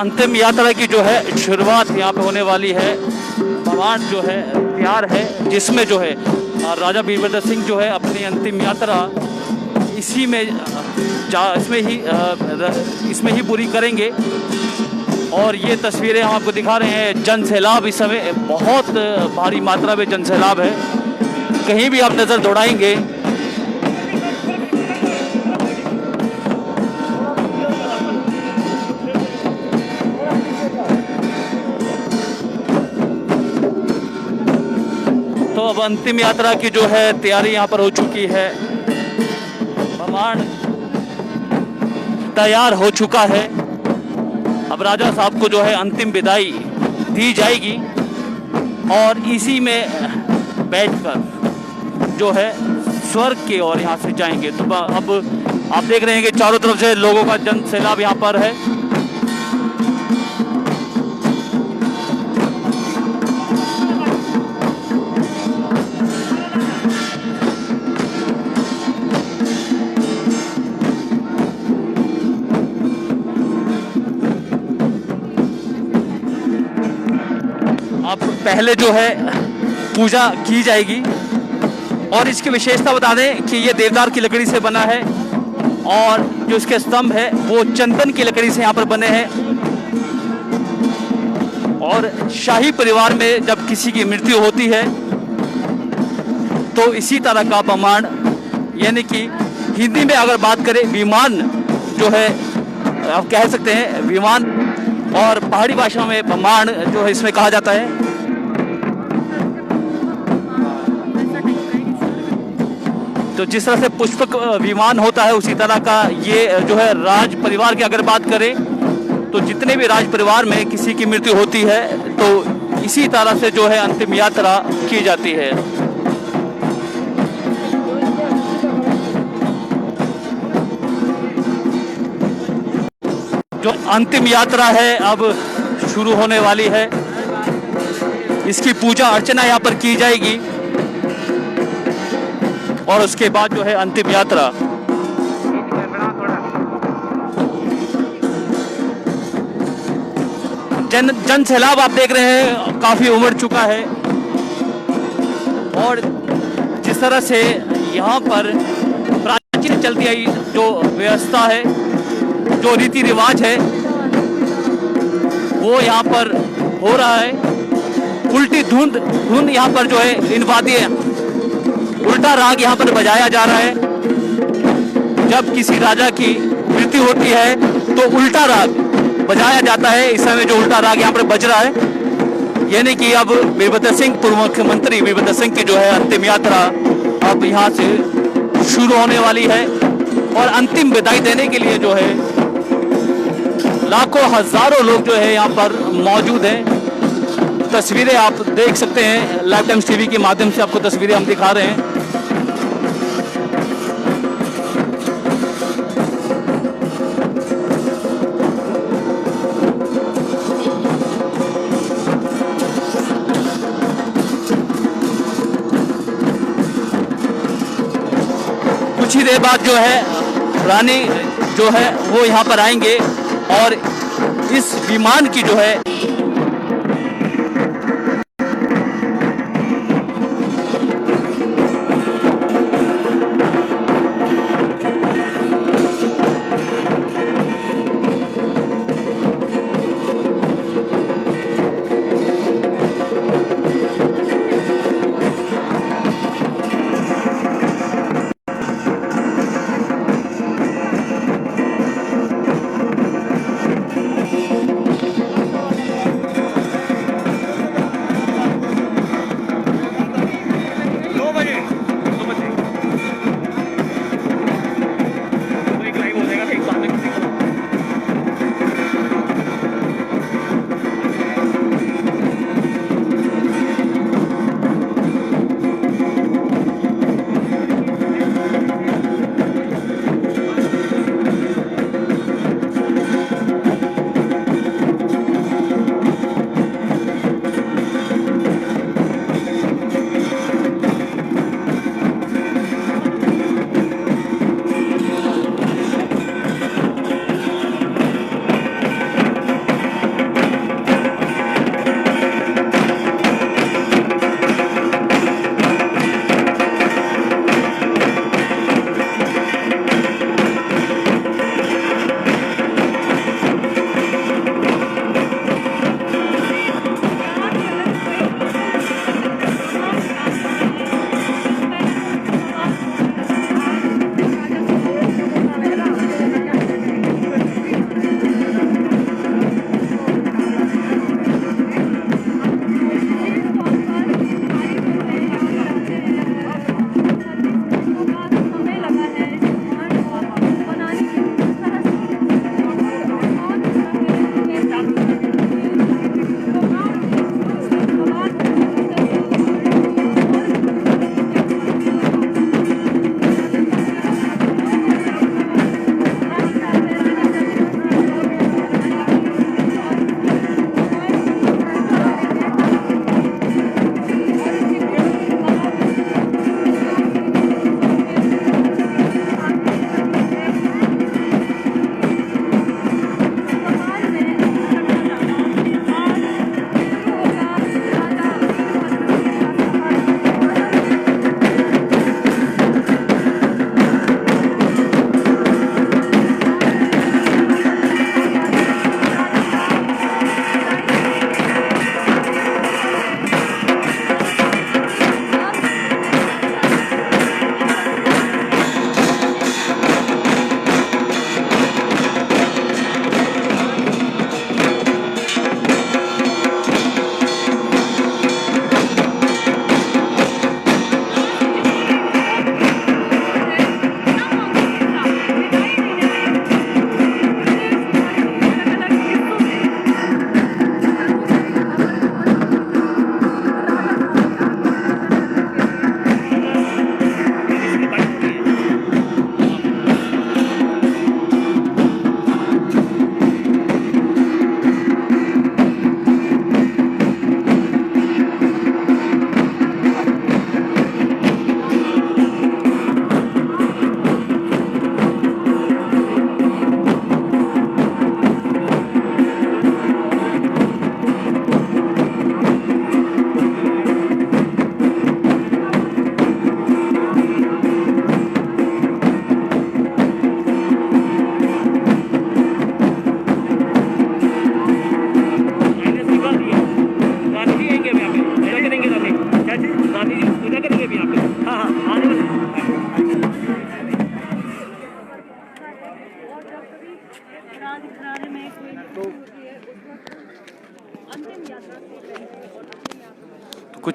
अंतिम यात्रा की जो है शुरुआत यहाँ पे होने वाली है। बवान जो है तैयार है, जिसमें जो है राजा वीरभद्र सिंह जो है अपनी अंतिम यात्रा इसी में इसमें ही पूरी करेंगे। और ये तस्वीरें हम आपको दिखा रहे हैं। जन सैलाब इस समय बहुत भारी मात्रा में जन सैलाब है, कहीं भी आप नज़र दौड़ाएंगे तो अब अंतिम यात्रा की जो है तैयारी यहाँ पर हो चुकी है। बमान तैयार हो चुका है। अब राजा साहब को जो है अंतिम विदाई दी जाएगी और इसी में बैठकर जो है स्वर्ग की ओर यहाँ से जाएंगे। तो अब आप देख रहे हैं कि चारों तरफ से लोगों का जन सैलाब यहाँ पर है। अब पहले जो है पूजा की जाएगी और इसकी विशेषता बता दें कि ये देवदार की लकड़ी से बना है और जो इसके स्तंभ है वो चंदन की लकड़ी से यहाँ पर बने हैं। और शाही परिवार में जब किसी की मृत्यु होती है तो इसी तरह का बमान, यानी कि हिंदी में अगर बात करें विमान जो है आप कह सकते हैं विमान, और पहाड़ी भाषा में बमान जो है इसमें कहा जाता है। तो जिस तरह से पुष्पक विमान होता है उसी तरह का ये जो है राज परिवार की अगर बात करें तो जितने भी राज परिवार में किसी की मृत्यु होती है तो इसी तरह से जो है अंतिम यात्रा की जाती है। जो अंतिम यात्रा है अब शुरू होने वाली है। इसकी पूजा अर्चना यहाँ पर की जाएगी और उसके बाद जो है अंतिम यात्रा। जन सैलाब आप देख रहे हैं काफी उमड़ चुका है और जिस तरह से यहाँ पर प्राचीन चलती आई जो व्यवस्था है, जो रीति रिवाज है वो यहाँ पर हो रहा है। उल्टी धुन यहाँ पर जो है इन वाद्य उल्टा राग यहाँ पर बजाया जा रहा है। जब किसी राजा की मृत्यु होती है तो उल्टा राग बजाया जाता है। इस समय जो उल्टा राग यहाँ पर बज रहा है, यानी कि अब वीरभद्र सिंह पूर्व मुख्यमंत्री वीरभद्र सिंह की जो है अंतिम यात्रा अब यहाँ से शुरू होने वाली है। और अंतिम विदाई देने के लिए जो है लाखों हजारों लोग जो है यहाँ पर मौजूद हैं। तस्वीरें आप देख सकते हैं, लाइव टाइम्स टीवी के माध्यम से आपको तस्वीरें हम दिखा रहे हैं। कुछ ही देर बाद जो है रानी जो है वो यहाँ पर आएंगे और इस विमान की जो है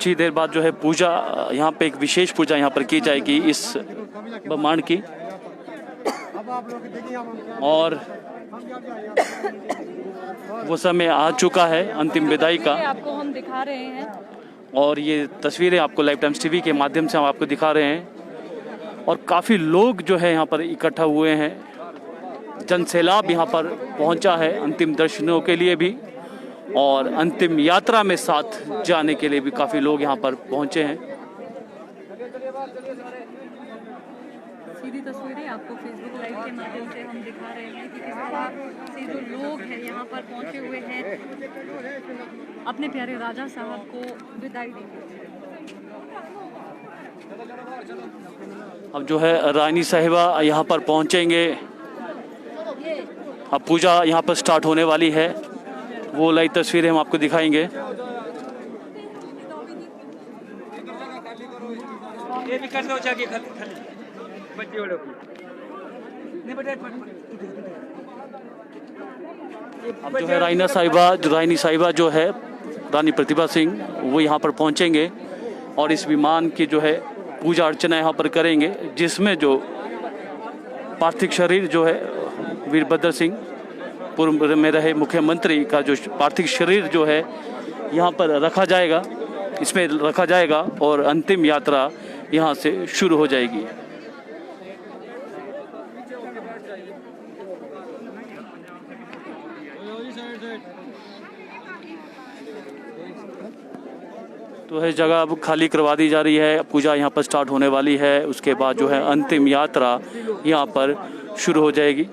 कुछ ही देर बाद जो है पूजा यहाँ पे एक विशेष पूजा यहाँ पर की जाएगी इस ब्रह्मांड की। और वो समय आ चुका है अंतिम विदाई का। आपको हम दिखा रहे हैं और ये तस्वीरें आपको लाइव टाइम्स टीवी के माध्यम से हम आपको दिखा रहे हैं। और काफ़ी लोग जो है यहाँ पर इकट्ठा हुए हैं, जनसैलाब यहाँ पर पहुँचा है अंतिम दर्शनों के लिए भी और अंतिम यात्रा में साथ जाने के लिए भी काफ़ी लोग यहाँ पर पहुँचे हैं। सीधी तस्वीरें आपको फेसबुक लाइव के माध्यम से हम दिखा रहे हैं कि किस तरह से जो लोग हैं यहाँ पर पहुँचे हुए हैं अपने प्यारे राजा साहब को विदाई देंगे। अब जो है रानी साहिबा यहाँ पर पहुँचेंगे। अब पूजा यहाँ पर स्टार्ट होने वाली है, वो लाइव तस्वीरें हम आपको दिखाएंगे। ये भी कर दो जाके अब जो है रानी साहिबा जो है रानी प्रतिभा सिंह वो यहाँ पर पहुँचेंगे और इस विमान की जो है पूजा अर्चना यहाँ पर करेंगे, जिसमें जो पार्थिव शरीर जो है वीरभद्र सिंह पूर्व में रहे मुख्यमंत्री का जो पार्थिव शरीर जो है यहाँ पर रखा जाएगा, इसमें रखा जाएगा और अंतिम यात्रा यहाँ से शुरू हो जाएगी। तो है जगह अब खाली करवा दी जा रही है, पूजा यहाँ पर स्टार्ट होने वाली है। उसके बाद जो है अंतिम यात्रा यहाँ पर शुरू हो जाएगी।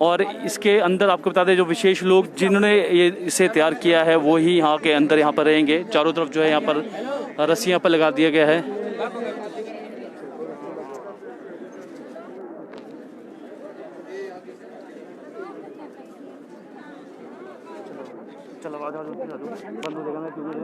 और इसके अंदर आपको बता दें जो विशेष लोग जिन्होंने ये इसे तैयार किया है वो ही यहाँ के अंदर यहाँ पर रहेंगे। चारों तरफ जो है यहाँ पर रस्सियाँ पर लगा दिया गया है। चलो बंद हो जाएगा ना क्योंकि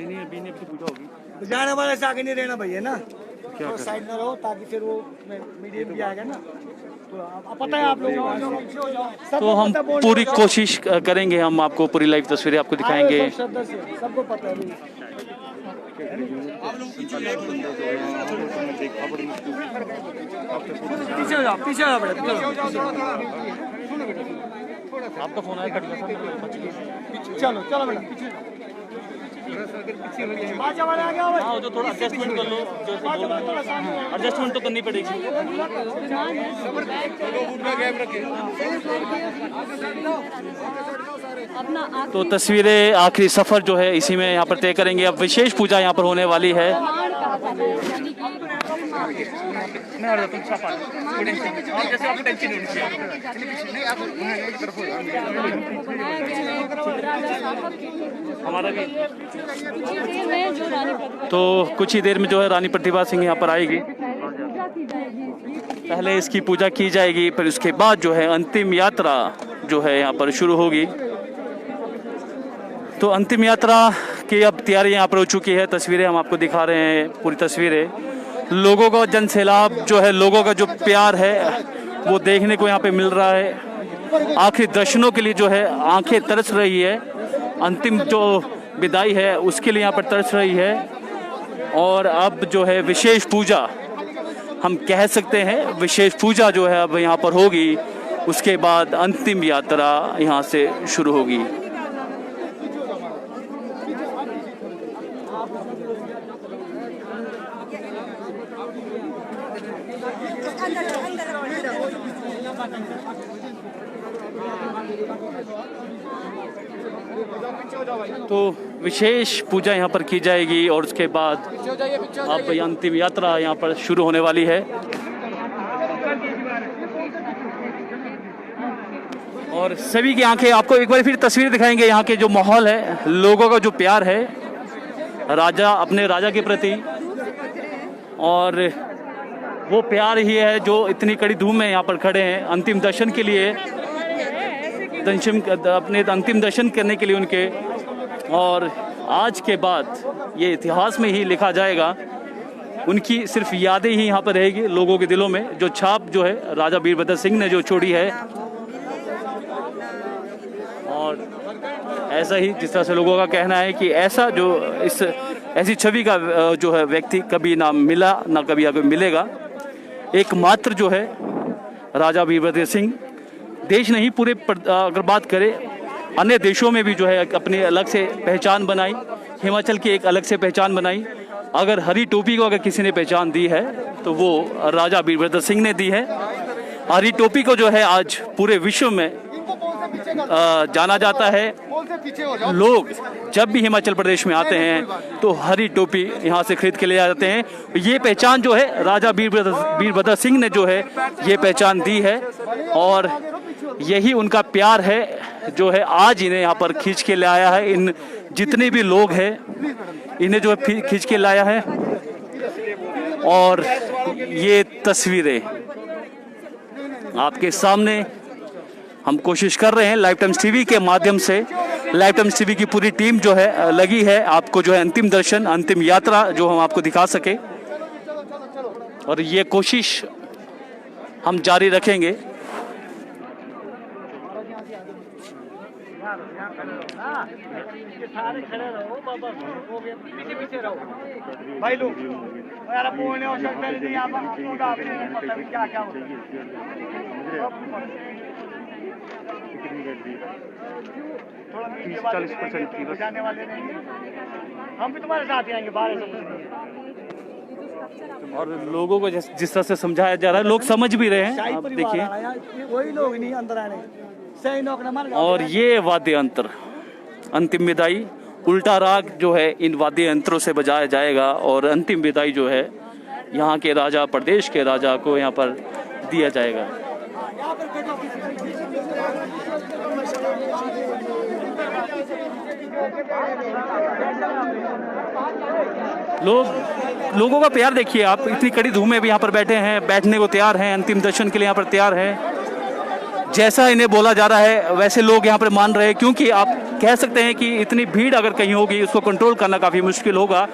नहीं अभी नहीं पूछा होगी। जाने वाले से आगे नहीं रहना भैया ना, तो साइड में रहो ताकि फिर वो मीडिया भी आएगा ना। तो पता है आप लोग, तो हम पूरी कोशिश करेंगे, हम आपको पूरी लाइव तस्वीरें आपको दिखाएंगे। सबको पता है। पीछे हो जाओ, पीछे हो जाओ बेटा, आपका फोन आया कट गया। चलो चलो बेटा पीछे। हाँ जो थोड़ा एडजस्टमेंट कर लो, एडजस्टमेंट तो करनी पड़ेगी। तो तस्वीरें आखिरी सफर जो है इसी में यहाँ पर तय करेंगे। अब विशेष पूजा यहाँ पर होने वाली है। तो कुछ ही देर में जो है रानी प्रतिभा सिंह यहाँ पर आएगी। पहले इसकी पूजा की जाएगी, फिर उसके बाद जो है अंतिम यात्रा जो है यहाँ पर शुरू होगी। तो अंतिम यात्रा की अब तैयारी यहाँ पर हो चुकी है। तस्वीरें हम आपको दिखा रहे हैं, पूरी तस्वीरें। लोगों का जनसैलाब जो है, लोगों का जो प्यार है वो देखने को यहाँ पे मिल रहा है। आखिरी दर्शनों के लिए जो है आंखें तरस रही है, अंतिम जो विदाई है उसके लिए यहाँ पर तरस रही है। और अब जो है विशेष पूजा, हम कह सकते हैं विशेष पूजा जो है अब यहाँ पर होगी। उसके बाद अंतिम यात्रा यहाँ से शुरू होगी। तो विशेष पूजा यहाँ पर की जाएगी और उसके बाद अब अंतिम यात्रा यहाँ पर शुरू होने वाली है। और सभी की आंखें आपको एक बार फिर तस्वीर दिखाएंगे। यहाँ के जो माहौल है, लोगों का जो प्यार है अपने राजा के प्रति, और वो प्यार ही है जो इतनी कड़ी धूम में यहाँ पर खड़े हैं अंतिम दर्शन के लिए, अपने अंतिम दर्शन करने के लिए उनके। और आज के बाद ये इतिहास में ही लिखा जाएगा उनकी सिर्फ यादें ही यहाँ पर रहेगी लोगों के दिलों में। जो छाप जो है राजा वीरभद्र सिंह ने जो छोड़ी है, और ऐसा ही जिस तरह से लोगों का कहना है कि ऐसा जो ऐसी छवि का जो है व्यक्ति कभी ना मिला ना कभी आगे मिलेगा। एकमात्र जो है राजा वीरभद्र सिंह, देश नहीं पूरे अगर बात करें अन्य देशों में भी जो है अपनी अलग से पहचान बनाई, हिमाचल की एक अलग से पहचान बनाई। अगर हरी टोपी को अगर किसी ने पहचान दी है तो वो राजा वीरभद्र सिंह ने दी है। हरी टोपी को जो है आज पूरे विश्व में जाना जाता है। लोग जब भी हिमाचल प्रदेश में आते हैं तो हरी टोपी यहाँ से खरीद के ले जाते हैं। ये पहचान जो है राजा वीरभद्र सिंह ने जो है ये पहचान दी है, और यही उनका प्यार है जो है आज इन्हें यहाँ पर खींच के ले आया है। इन जितने भी लोग हैं इन्हें जो है खींच के लाया है। और ये तस्वीरें आपके सामने हम कोशिश कर रहे हैं लाइव टाइम्स टीवी के माध्यम से। लाइव टाइम्स टीवी की पूरी टीम जो है लगी है आपको जो है अंतिम दर्शन, अंतिम यात्रा जो हम आपको दिखा सके, और ये कोशिश हम जारी रखेंगे। भाई लोग यार बोलने और शक्ति नहीं, आप पता नहीं क्या क्या थोड़ा 30-40% की बचाने वाले नहीं, हम भी तुम्हारे साथ ही आएंगे 1200। और लोगों को जिस तरह से समझाया जा रहा है लोग समझ भी रहे हैं, आप देखिए वही लोग नहीं अंदर आने सही नौकर। और ये वाद्य यंत्र अंतिम विदाई, उल्टा राग जो है इन वाद्य यंत्रों से बजाया जाएगा, और अंतिम विदाई जो है यहाँ के राजा, प्रदेश के राजा को यहाँ पर दिया जाएगा। लोगों का प्यार देखिए आप, इतनी कड़ी धूप में भी यहाँ पर बैठे हैं, बैठने को तैयार हैं, अंतिम दर्शन के लिए यहाँ पर तैयार हैं। जैसा इन्हें बोला जा रहा है वैसे लोग यहाँ पर मान रहे हैं, क्योंकि आप कह सकते हैं कि इतनी भीड़ अगर कहीं होगी उसको कंट्रोल करना काफ़ी मुश्किल होगा।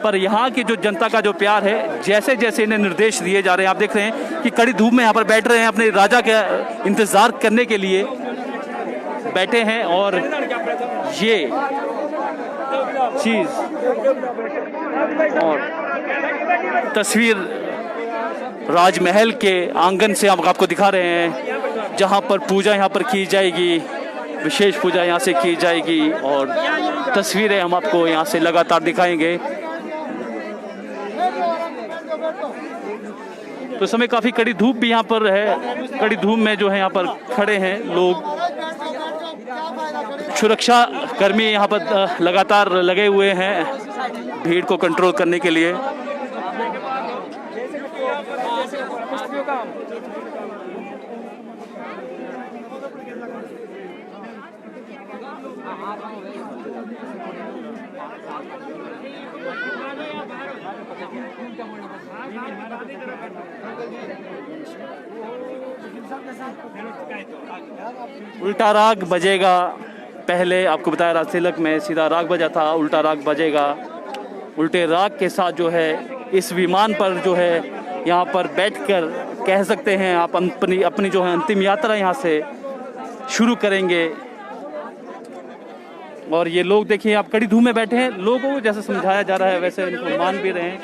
पर यहाँ की जो जनता का जो प्यार है, जैसे जैसे इन्हें निर्देश दिए जा रहे हैं, आप देख रहे हैं कि कड़ी धूप में यहाँ पर बैठ रहे हैं, अपने राजा का इंतज़ार करने के लिए बैठे हैं। और ये चीज़ और तस्वीर राजमहल के आंगन से हम आपको दिखा रहे हैं, जहाँ पर पूजा यहाँ पर की जाएगी, विशेष पूजा यहाँ से की जाएगी, और तस्वीरें हम आपको यहाँ से लगातार दिखाएंगे। तो समय काफ़ी कड़ी धूप भी यहाँ पर है, कड़ी धूप में जो है यहाँ पर खड़े हैं लोग। सुरक्षा कर्मी यहाँ पर लगातार लगे हुए हैं भीड़ को कंट्रोल करने के लिए। उल्टा राग बजेगा, पहले आपको बताया राजतिलक में सीधा राग बजा था, उल्टा राग बजेगा। उल्टे राग के साथ जो है इस विमान पर जो है यहाँ पर बैठकर कह सकते हैं आप अपनी जो है अंतिम यात्रा यहाँ से शुरू करेंगे। और ये लोग देखिए आप कड़ी धूप में बैठे हैं, लोगों को जैसे समझाया जा रहा है वैसे इनको मान भी रहे हैं।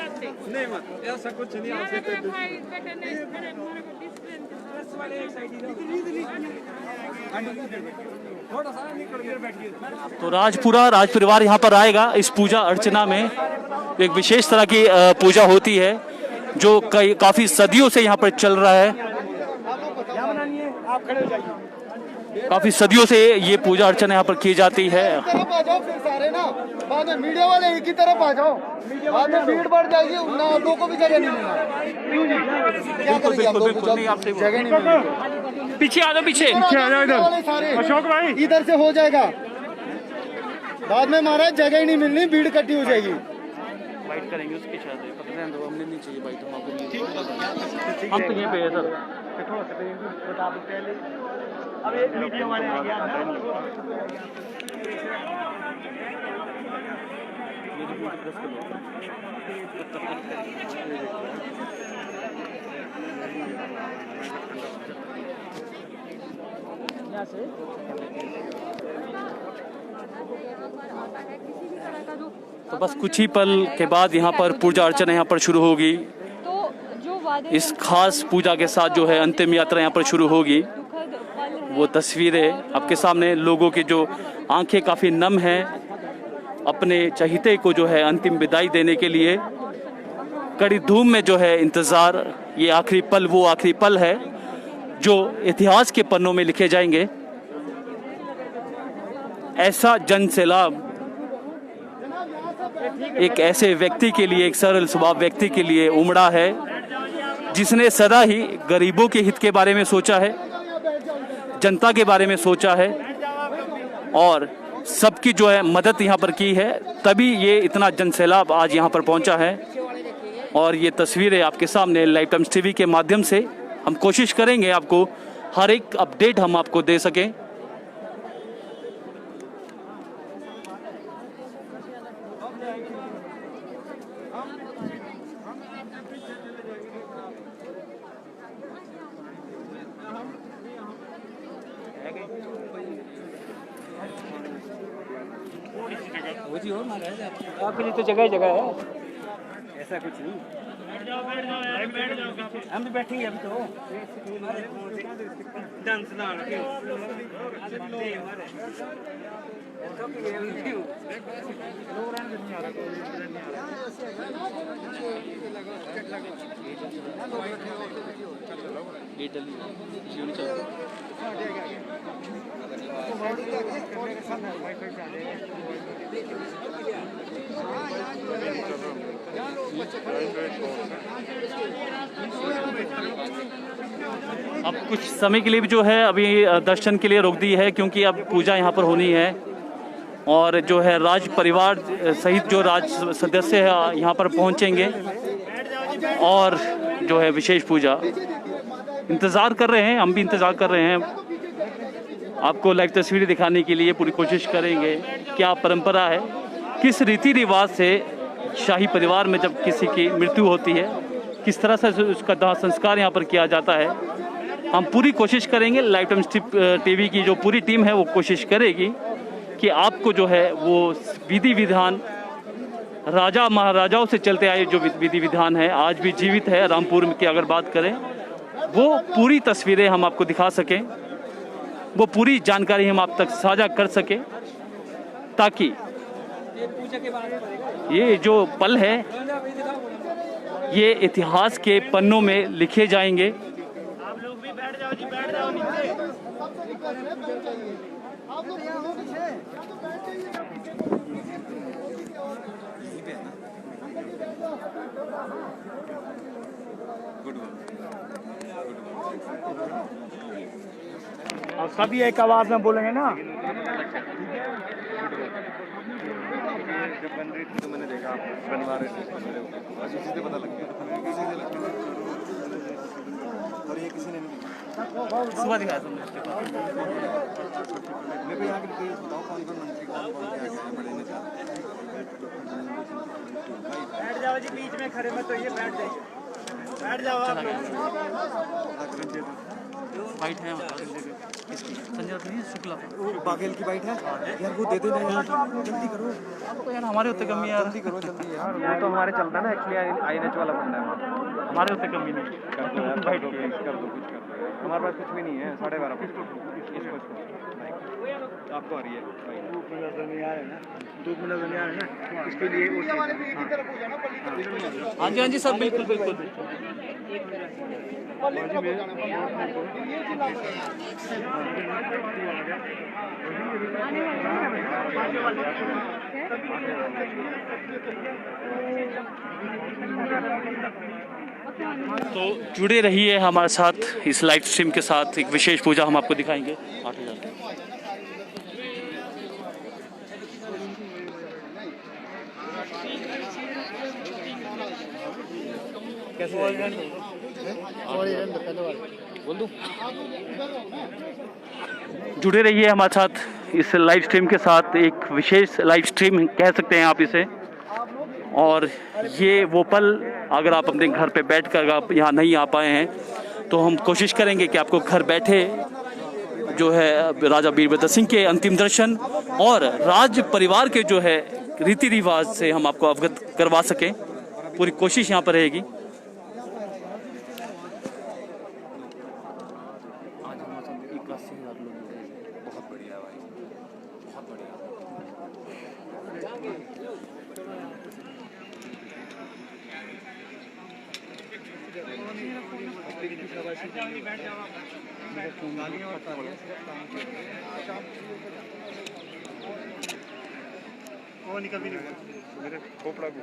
ऐसा कुछ नहीं, तो राज परिवार यहाँ पर आएगा इस पूजा अर्चना में। एक विशेष तरह की पूजा होती है जो काफी सदियों से यहाँ पर चल रहा है। काफी सदियों से ये पूजा अर्चना यहाँ पर की जाती है। बाद में मीडिया वाले एक ही तरफ आ जाओ, बाद में भीड़ बढ़ जाएगी, आप लोगों को भी जगह नहीं मिलेगा। क्यों जी? क्या करेंगे आप लोग? जगह नहीं मिलेगी। पीछे आ जाओ, पीछे आ जाओ इधर। अशोक भाई इधर से हो जाएगा, बाद में महाराज जगह ही नहीं मिलनी, भीड़ इकट्ठी हो जाएगी। बाइट करेंगे उसके साथ, हमने नहीं चाहिए बाइट, हम तो यहीं पे है सर। अब एक मीडिया वाले आ गया। तो बस कुछ ही पल के बाद यहाँ पर पूजा अर्चना यहाँ पर शुरू होगी। तो जो वादे इस खास पूजा के साथ जो है अंतिम यात्रा यहाँ पर शुरू होगी। दुखद पल है, वो तस्वीरें आपके सामने, लोगों की जो आंखें काफ़ी नम हैं अपने चहीते को जो है अंतिम विदाई देने के लिए। कड़ी धूम में जो है इंतज़ार, ये आखिरी पल वो आखिरी पल है जो इतिहास के पन्नों में लिखे जाएंगे। ऐसा जन सैलाब एक ऐसे व्यक्ति के लिए, एक सरल स्वभाव व्यक्ति के लिए उमड़ा है जिसने सदा ही गरीबों के हित के बारे में सोचा है, जनता के बारे में सोचा है और सबकी जो है मदद यहाँ पर की है, तभी ये इतना जनसैलाब आज यहाँ पर पहुँचा है। और ये तस्वीरें आपके सामने लाइव टाइम्स टीवी के माध्यम से हम कोशिश करेंगे आपको हर एक अपडेट हम आपको दे सकें। आपके लिए तो जगह ही जगह है, ऐसा कुछ नहीं। हम भी बैठेंगे अभी तो। अब कुछ समय के लिए भी जो है अभी दर्शन के लिए रोक दी है, क्योंकि अब पूजा यहाँ पर होनी है और जो है राज परिवार सहित जो राज सदस्य है यहाँ पर पहुँचेंगे और जो है विशेष पूजा इंतज़ार कर रहे हैं। हम भी इंतज़ार कर रहे हैं, आपको लाइव तस्वीरें दिखाने के लिए पूरी कोशिश करेंगे। क्या परंपरा है, किस रीति रिवाज से शाही परिवार में जब किसी की मृत्यु होती है किस तरह से उसका दाह संस्कार यहाँ पर किया जाता है, हम पूरी कोशिश करेंगे। लाइव टाइम्स टीवी की जो पूरी टीम है वो कोशिश करेगी कि आपको जो है वो विधि विधान, राजा महाराजाओं से चलते आए जो विधि विधान है आज भी जीवित है रामपुर की अगर बात करें, वो पूरी तस्वीरें हम आपको दिखा सकें, वो पूरी जानकारी हम आप तक साझा कर सकें, ताकि ये जो पल है ये इतिहास के पन्नों में लिखे जाएंगे। आप लोग भी बैठ जाओ जी, बैठ जाओ नीचे। और सभी एक आवाज में बोलेंगे ना। जब बन रही थी तो मैंने देखा आप बनवा रहे थे, बस उसी से पता लग गया। और ये किसी ने नहीं सुबह दिखाया मेरे को यहाँ के डिटेल्स बताओ, कौन कौन मंत्री कौन कौन क्या क्या बड़े नेता। बैठ जाओ जी, बीच में खड़े मत होइए, बैठ जाइए, बैठ जाओ आप लोग। वाइट है संजय नहीं शुक्ला बाघेल की बाइट है यार, वो दे देना यार, जल्दी करो। आपको यार हमारे होते कमी यार, जल्दी करो जल्दी यार, वो तो हमारे चलता है ना एक्चुअली, INH वाला बंदा है हमारे होते कमी नहीं। कर दो यार, कर दो कुछ कर दो, हमारे पास कुछ भी नहीं है। 12:30 इसको आपको आ रही है 2 मिनट नहीं आ रहे ना, 2 मिनट नहीं आ रहे ना, इसके लिए हाँ जी हाँ जी सर, बिल्कुल बिल्कुल। तो जुड़े रहिए हमारे साथ इस लाइव स्ट्रीम के साथ, एक विशेष पूजा हम आपको दिखाएंगे। 8000 कैसे बोल दूं? जुड़े रहिए हमारे साथ इस लाइव स्ट्रीम के साथ, एक विशेष लाइव स्ट्रीम कह सकते हैं आप इसे, और ये वो पल, अगर आप अपने घर पे बैठकर आप यहाँ नहीं आ पाए हैं तो हम कोशिश करेंगे कि आपको घर बैठे जो है राजा वीरभद्र सिंह के अंतिम दर्शन और राज परिवार के जो है रीति रिवाज से हम आपको अवगत करवा सकें। पूरी कोशिश यहाँ पर रहेगी। वो निकल भी नहीं मेरे खोपड़ा को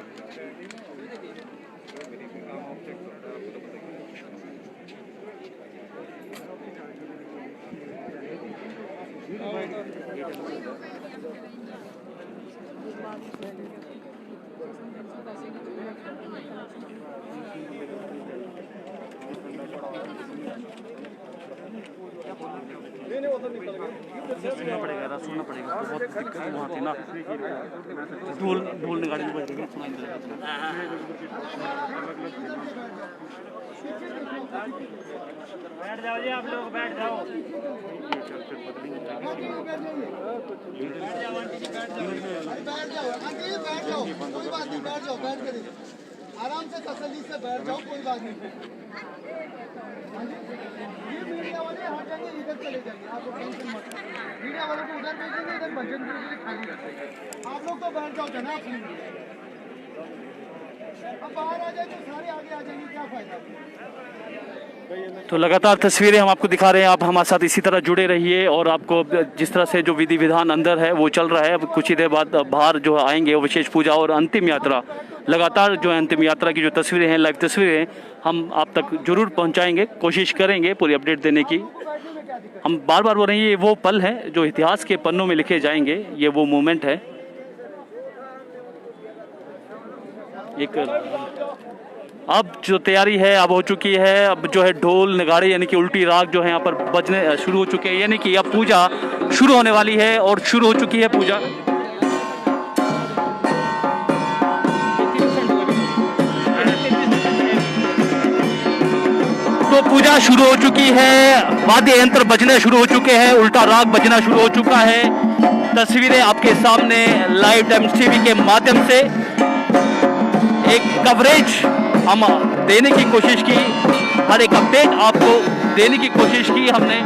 सुनना पड़ेगा, सुनना पड़ेगा। बहुत दिक्कत वहाँ थी ना, ढोल गाड़ी में बैठेगी, सुनाई नहीं देगा। बैठ जाओ जी, आप लोग बैठ जाओ। आराम से तसल्ली से बैठ जाओ, कोई बात नहीं। ये मीडिया वाले हट जाएंगे, इधर चले जाएंगे, आपको टेंशन मत। मीडिया वालों को उधर भेजेंगे, इधर भजन के लिए खाली रखेंगे। आप लोग तो बैठ जाओ जनाब, प्लीज। अब बाहर आ जाए तो सारे आगे आ जाएंगे, क्या फायदा। तो लगातार तस्वीरें हम आपको दिखा रहे हैं, आप हमारे साथ इसी तरह जुड़े रहिए और आपको जिस तरह से जो विधि विधान अंदर है वो चल रहा है। अब कुछ ही देर बाद बाहर जो आएंगे वो विशेष पूजा और अंतिम यात्रा, लगातार जो है अंतिम यात्रा की जो तस्वीरें हैं, लाइव तस्वीरें हम आप तक जरूर पहुंचाएंगे, कोशिश करेंगे पूरी अपडेट देने की। हम बार बार बोल रहे हैं ये वो पल है जो इतिहास के पन्नों में लिखे जाएंगे, ये वो मोमेंट है। एक अब जो तैयारी है अब हो चुकी है, अब जो है ढोल नगाड़े यानी कि उल्टी राग जो है यहाँ पर बजने शुरू हो चुके हैं, यानी कि अब पूजा शुरू होने वाली है और शुरू हो चुकी है पूजा। तो पूजा शुरू हो चुकी है, वाद्य यंत्र बजने शुरू हो चुके हैं, उल्टा राग बजना शुरू हो चुका है। तस्वीरें आपके सामने लाइव टाइम्स टीवी के माध्यम से एक कवरेज हम देने की कोशिश की, हर एक अपडेट आपको देने की कोशिश की हमने।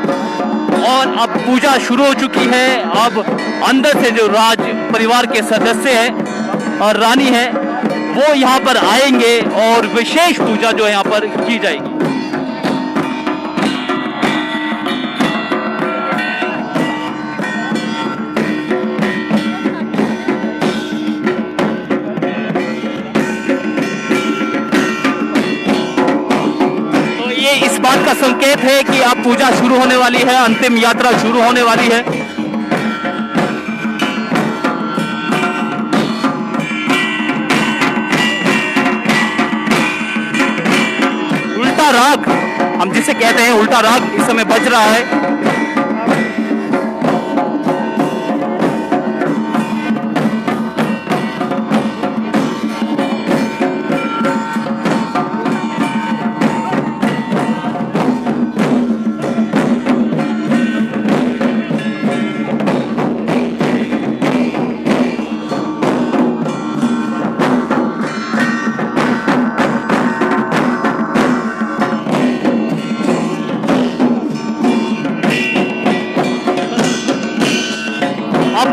और अब पूजा शुरू हो चुकी है। अब अंदर से जो राज परिवार के सदस्य हैं और रानी है वो यहाँ पर आएंगे और विशेष पूजा जो है यहाँ पर की जाएगी। इस बात का संकेत है कि अब पूजा शुरू होने वाली है, अंतिम यात्रा शुरू होने वाली है। उल्टा राग हम जिसे कहते हैं, उल्टा राग इस समय बज रहा है।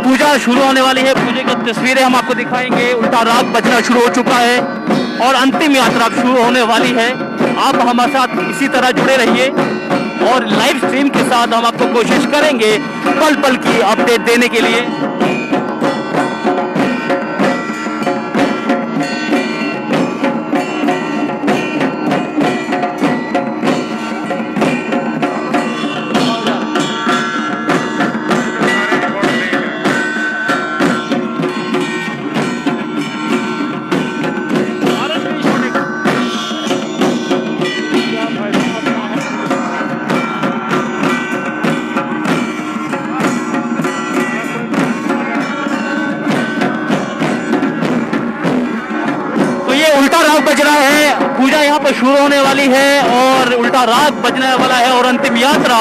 पूजा शुरू होने वाली है, पूजे की तस्वीरें हम आपको दिखाएंगे। उल्टा राग बजना शुरू हो चुका है और अंतिम यात्रा शुरू होने वाली है। आप हमारे साथ इसी तरह जुड़े रहिए और लाइव स्ट्रीम के साथ हम आपको कोशिश करेंगे पल पल की अपडेट देने के लिए। रहा है, पूजा यहाँ पर शुरू होने वाली है और उल्टा राग बजने वाला है और अंतिम यात्रा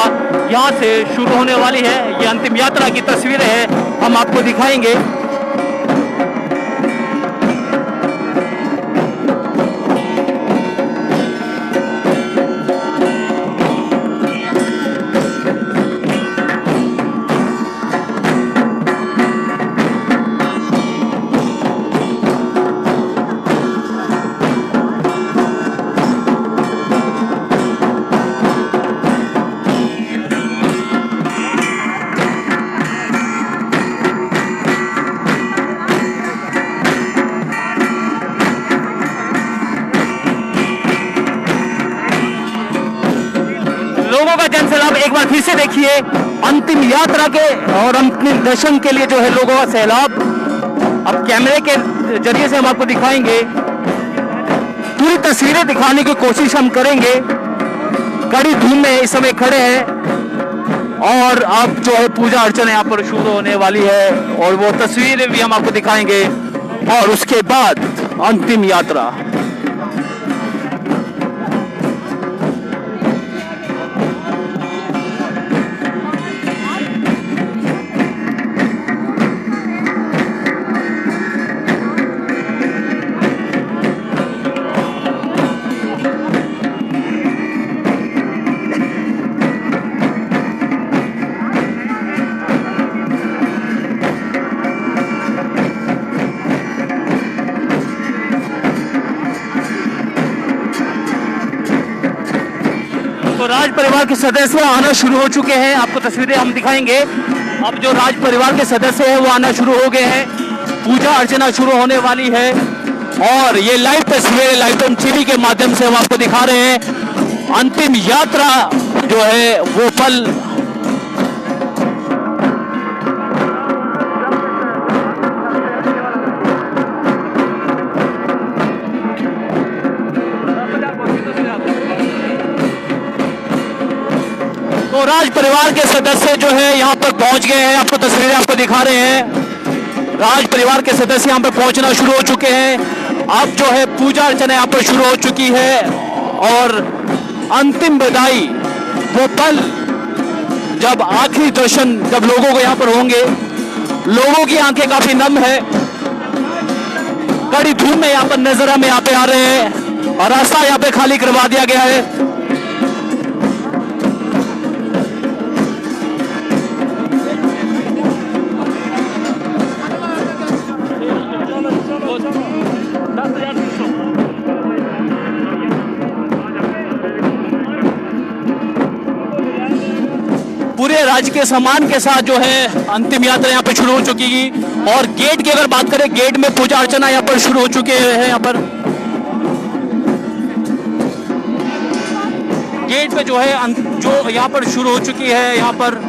यहाँ से शुरू होने वाली है। ये अंतिम यात्रा की तस्वीरें हैं, हम आपको दिखाएंगे। लोगों का जनसैलाब एक बार फिर से देखिए, अंतिम यात्रा के और अंतिम दर्शन के लिए जो है लोगों का सैलाब। अब कैमरे के जरिए से हम आपको दिखाएंगे, पूरी तस्वीरें दिखाने की कोशिश हम करेंगे। कड़ी धूम में इस समय खड़े हैं और अब जो है पूजा अर्चना यहाँ पर शुरू होने वाली है और वो तस्वीरें भी हम आपको दिखाएंगे और उसके बाद अंतिम यात्रा। तो राज परिवार के सदस्य आना शुरू हो चुके हैं, आपको तस्वीरें हम दिखाएंगे। अब जो राज परिवार के सदस्य हैं वो आना शुरू हो गए हैं, पूजा अर्चना शुरू होने वाली है और ये लाइव तस्वीरें लाइव टीवी के माध्यम से हम आपको दिखा रहे हैं। अंतिम यात्रा जो है वो पल तो राज परिवार के सदस्य जो है यहाँ पर पहुंच गए हैं, आपको तस्वीरें आपको दिखा रहे हैं। राज परिवार के सदस्य यहाँ पर पहुंचना शुरू हो चुके हैं। अब जो है पूजा अर्चना यहाँ पर शुरू हो चुकी है और अंतिम विदाई वो पल जब आखिरी दर्शन जब लोगों को यहाँ पर होंगे। लोगों की आंखें काफी नम है, कड़ी धूप में यहाँ पर नजर हमें यहाँ पे आ रहे हैं और रास्ता यहाँ पे खाली करवा दिया गया है। पूरे राज्य के सम्मान के साथ जो है अंतिम यात्रा यहाँ पे शुरू हो चुकी है और गेट की अगर बात करें, गेट में पूजा अर्चना यहाँ पर शुरू हो चुके हैं। यहाँ पर गेट पे जो है जो यहाँ पर शुरू हो चुकी है। यहाँ पर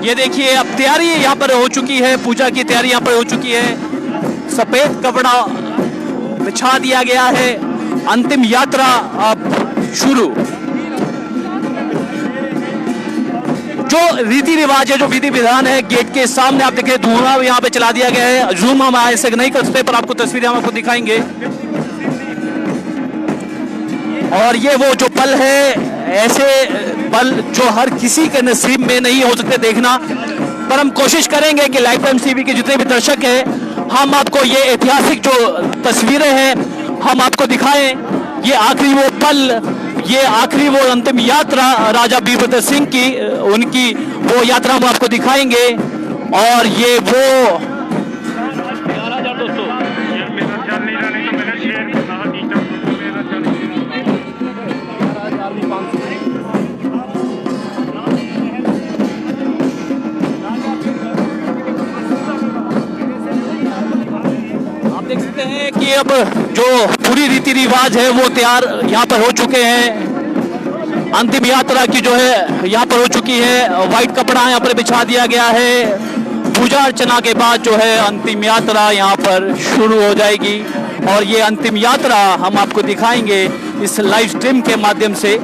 ये देखिए अब तैयारी यहाँ पर हो चुकी है, पूजा की तैयारी यहाँ पर हो चुकी है। सफेद कपड़ा बिछा दिया गया है, अंतिम यात्रा अब शुरू। जो रीति रिवाज है, जो विधि विधान है, गेट के सामने आप देखें धुआं यहाँ पे चला दिया गया है। जूम हम ऐसे नहीं कर सकते पर आपको तस्वीरें हम आपको दिखाएंगे। और ये वो जो पल है, ऐसे पल जो हर किसी के नसीब में नहीं हो सकते देखना, पर हम कोशिश करेंगे कि लाइव टाइम टीवी के जितने भी दर्शक हैं, हम आपको ये ऐतिहासिक जो तस्वीरें हैं हम आपको दिखाएं। ये आखिरी वो पल, ये आखिरी वो अंतिम यात्रा राजा वीरभद्र सिंह की, उनकी वो यात्रा हम आपको दिखाएंगे। और ये वो आप देख सकते हैं कि अब जो पूरी रीति रिवाज है वो तैयार यहाँ पर हो चुके हैं। अंतिम यात्रा की जो है यहाँ पर हो चुकी है, व्हाइट कपड़ा यहाँ पर बिछा दिया गया है। पूजा अर्चना के बाद जो है अंतिम यात्रा यहाँ पर शुरू हो जाएगी और ये अंतिम यात्रा हम आपको दिखाएंगे इस लाइव स्ट्रीम के माध्यम से।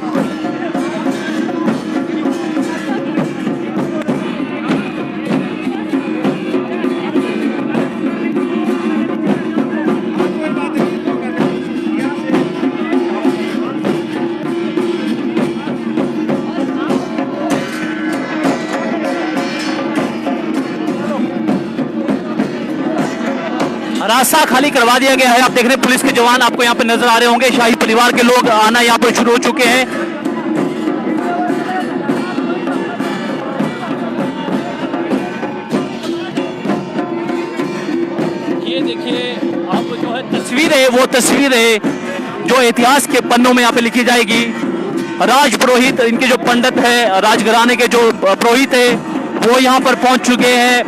रास्ता खाली करवा दिया गया है। आप देख रहे हैं पुलिस के जवान आपको यहाँ पे नजर आ रहे होंगे। शाही परिवार के लोग आना यहाँ पर शुरू हो चुके हैं। ये देखिए आप जो है तस्वीरें, वो तस्वीरें जो इतिहास के पन्नों में यहाँ पे लिखी जाएगी। राज पुरोहित, इनके जो पंडित है, राजघराने के जो पुरोहित है, वो यहाँ पर पहुंच चुके हैं।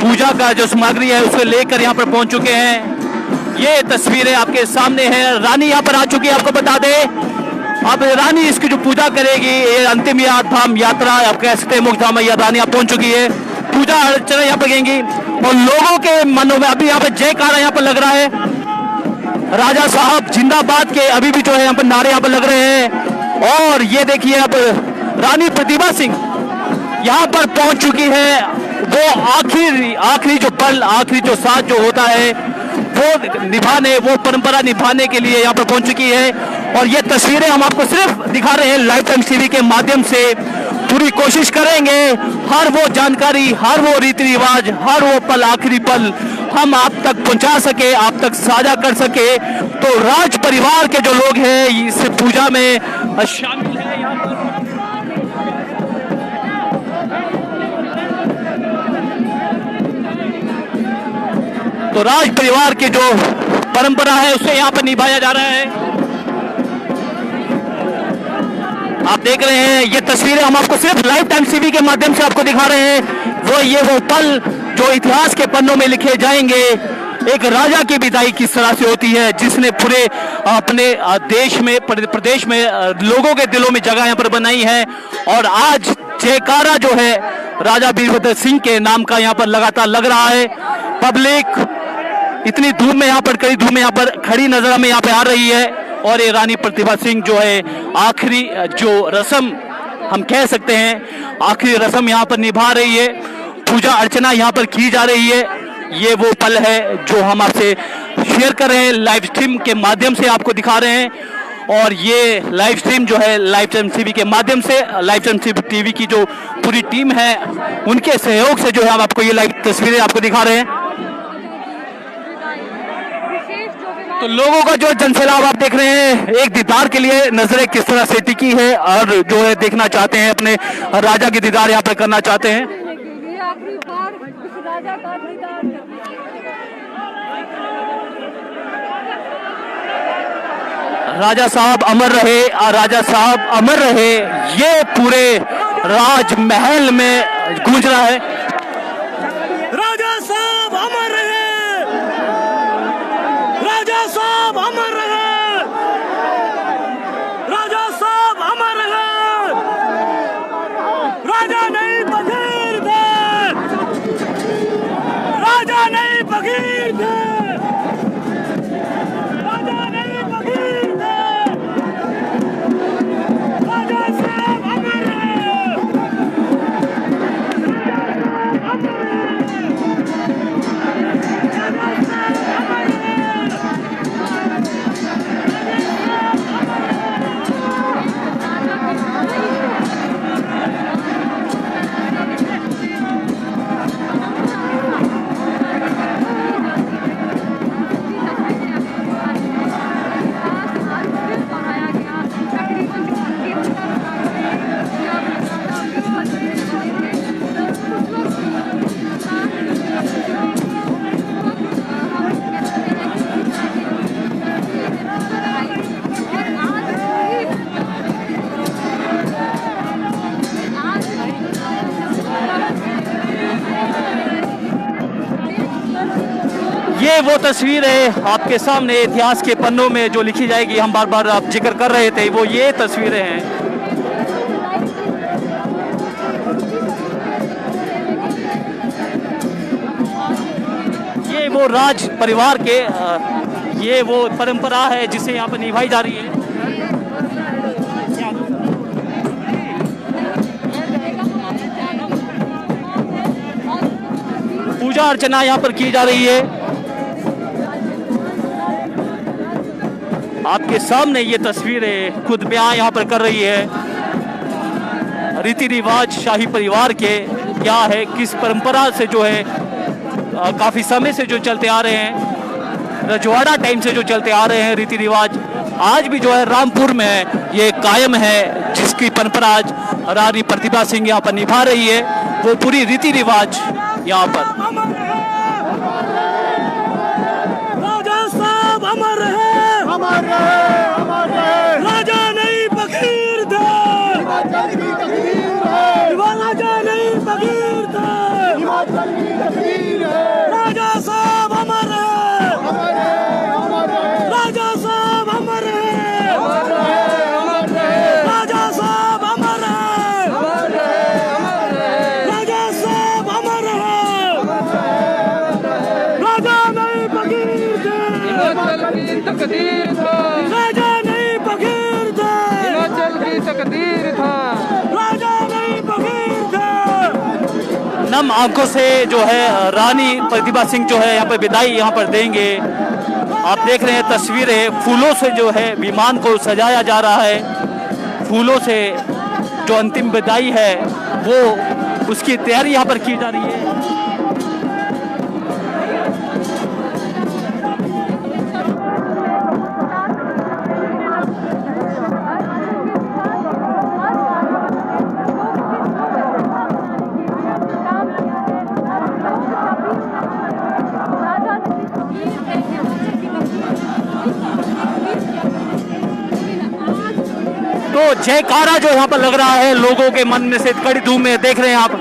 पूजा का जो सामग्री है उसे लेकर यहाँ पर पहुंच चुके हैं। ये तस्वीरें आपके सामने हैं। रानी यहाँ पर आ चुकी है, आपको बता दें। अब रानी इसकी जो पूजा करेगी, ये अंतिम धाम यात्रा आप कह सकते हैं, मुख्य धाम रानी यहाँ पहुंच चुकी है। पूजा अर्चना यहाँ पर करेंगी और लोगों के मनों में अभी यहाँ पर जयकारा यहाँ पर लग रहा है। राजा साहब जिंदाबाद के अभी भी जो है यहाँ पर नारे यहाँ पर लग रहे हैं। और ये देखिए अब रानी प्रतिभा सिंह यहाँ पर पहुंच चुकी है। वो आखिरी जो पल, आखिरी जो साथ जो होता है वो निभाने, वो परंपरा निभाने के लिए यहाँ पर पहुंच चुकी है। और ये तस्वीरें हम आपको सिर्फ दिखा रहे हैं लाइव टाइम्स टीवी के माध्यम से। पूरी कोशिश करेंगे हर वो जानकारी, हर वो रीति रिवाज, हर वो पल, आखिरी पल हम आप तक पहुंचा सके, आप तक साझा कर सके। तो राज परिवार के जो लोग हैं इस पूजा में शामिल है। यहाँ पर तो राज परिवार की जो परंपरा है उसे यहाँ पर निभाया जा रहा है। आप देख रहे हैं ये तस्वीरें हम आपको सिर्फ लाइव टाइम्स टीवी के माध्यम से आपको दिखा रहे हैं। वो पल जो इतिहास के पन्नों में लिखे जाएंगे। एक राजा की विदाई किस तरह से होती है, जिसने पूरे अपने देश में, प्रदेश में लोगों के दिलों में जगह यहाँ पर बनाई है। और आज जयकारा जो है राजा वीरभद्र सिंह के नाम का यहाँ पर लगातार लग रहा है। पब्लिक इतनी धूम में यहाँ पर, कई धूम में यहाँ पर खड़ी नजर में यहाँ पे आ रही है। और ये रानी प्रतिभा सिंह जो है आखिरी जो रस्म हम कह सकते हैं, आखिरी रस्म यहाँ पर निभा रही है। पूजा अर्चना यहाँ पर की जा रही है। ये वो पल है जो हम आपसे शेयर कर रहे हैं, लाइव स्ट्रीम के माध्यम से आपको दिखा रहे हैं। और ये लाइव स्ट्रीम जो है लाइव टाइम्स टीवी के माध्यम से, लाइव टाइम्स टीवी की जो पूरी टीम है उनके सहयोग से जो है हम आपको ये लाइव तस्वीरें आपको दिखा रहे हैं। तो लोगों का जो जनसैलाब आप देख रहे हैं, एक दीदार के लिए नजरें किस तरह से टिकी है और जो है देखना चाहते हैं, अपने राजा की दीदार यहाँ पर करना चाहते हैं। राजा साहब अमर रहे, राजा साहब अमर रहे, ये पूरे राजमहल में गूंज रहा है। राजा साहब अमर रहे, राजा साहब अमर रहे, राजा साहब अमर रहे। राजा नहीं फकीर थे, राजा नहीं फकीर थे, राजा नहीं फकीर थे, राजा साहब अमर रहे, ये वो तस्वीर है आपके सामने इतिहास के पन्नों में जो लिखी जाएगी। हम बार बार आप जिक्र कर रहे थे, वो ये तस्वीरें हैं। ये वो राज परिवार के ये वो परंपरा है जिसे यहाँ पर निभाई जा रही है। पूजा अर्चना यहाँ पर की जा रही है। आपके सामने ये तस्वीरें खुद बयां यहाँ पर कर रही है। रीति रिवाज शाही परिवार के क्या है, किस परंपरा से जो है काफ़ी समय से जो चलते आ रहे हैं, रजवाड़ा टाइम से जो चलते आ रहे हैं रीति रिवाज, आज भी जो है रामपुर में ये कायम है, जिसकी परंपरा आज रानी प्रतिभा सिंह यहाँ पर निभा रही है, वो पूरी रीति रिवाज यहाँ पर। राजा साहब अमर है, अमर है, अमर है। राजा नहीं फकीर थे, हिमाचल की तकदीर है। राजा नहीं फकीर थे, हिमाचल की तकदीर है। राजा साहब अमर है, अमर है, अमर है। राजा साहब अमर है, अमर है, अमर है। राजा साहब अमर है, अमर है, अमर है। राजा साहब अमर है, अमर है। राजा नहीं फकीर थे, हिमाचल की तकदीर था, राजा नहीं फकीर थे, हिमाचल की तकदीर था। राजा नहीं फकीर थे। नम आंखों से जो है रानी प्रतिभा सिंह जो है यहाँ पर विदाई यहाँ पर देंगे। आप देख रहे हैं तस्वीरें, फूलों से जो है विमान को सजाया जा रहा है, फूलों से जो अंतिम विदाई है वो उसकी तैयारी यहाँ पर की जा रही है। तो जयकारा जो यहाँ पर लग रहा है लोगों के मन में से कड़ी धूम में, देख रहे हैं आप।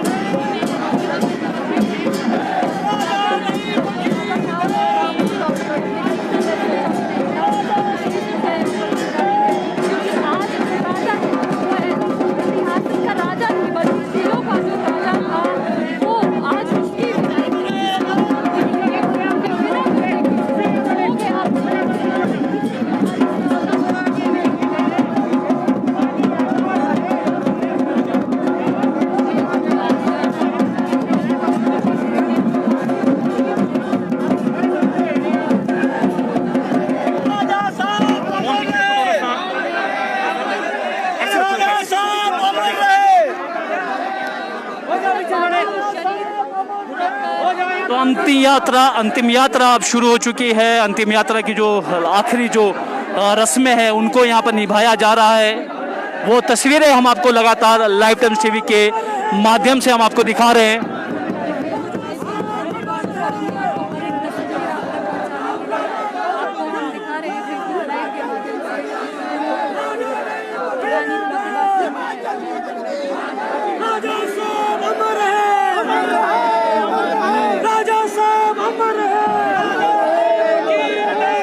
तो अंतिम यात्रा अब शुरू हो चुकी है। अंतिम यात्रा की जो आखिरी जो रस्में हैं उनको यहाँ पर निभाया जा रहा है। वो तस्वीरें हम आपको लगातार लाइव टाइम्स टीवी के माध्यम से हम आपको दिखा रहे हैं। राजा साहब अमर है, अमर है। राजा साहब अमर है,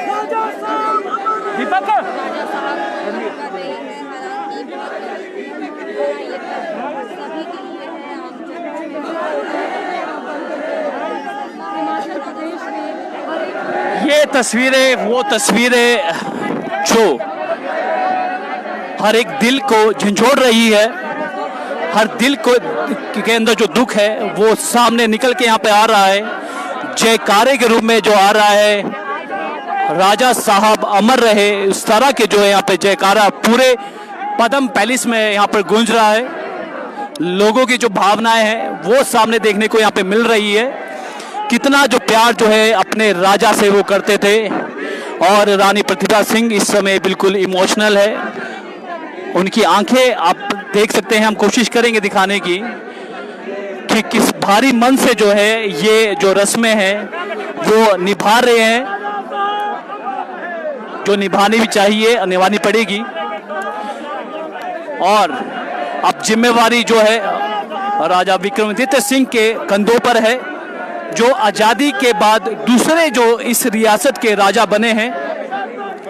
राजा साहब अमर है। दीपक ये तस्वीरें वो तस्वीरें जो हर एक दिल को झंझोड़ रही है, हर दिल को के अंदर जो दुख है वो सामने निकल के यहाँ पे आ रहा है, जयकारे के रूप में जो आ रहा है। राजा साहब अमर रहे, इस तरह के जो है यहाँ पे जयकारा पूरे पदम पैलेस में यहाँ पर गूंज रहा है। लोगों की जो भावनाएं हैं वो सामने देखने को यहाँ पे मिल रही है। कितना जो प्यार जो है अपने राजा से वो करते थे, और रानी प्रतिभा सिंह इस समय बिल्कुल इमोशनल है। उनकी आंखें आप देख सकते हैं, हम कोशिश करेंगे दिखाने की कि किस भारी मन से जो है ये जो रस्में हैं वो निभा रहे हैं, जो निभानी भी चाहिए, निभानी पड़ेगी। और अब जिम्मेवारी जो है राजा विक्रमादित्य सिंह के कंधों पर है, जो आज़ादी के बाद दूसरे जो इस रियासत के राजा बने हैं।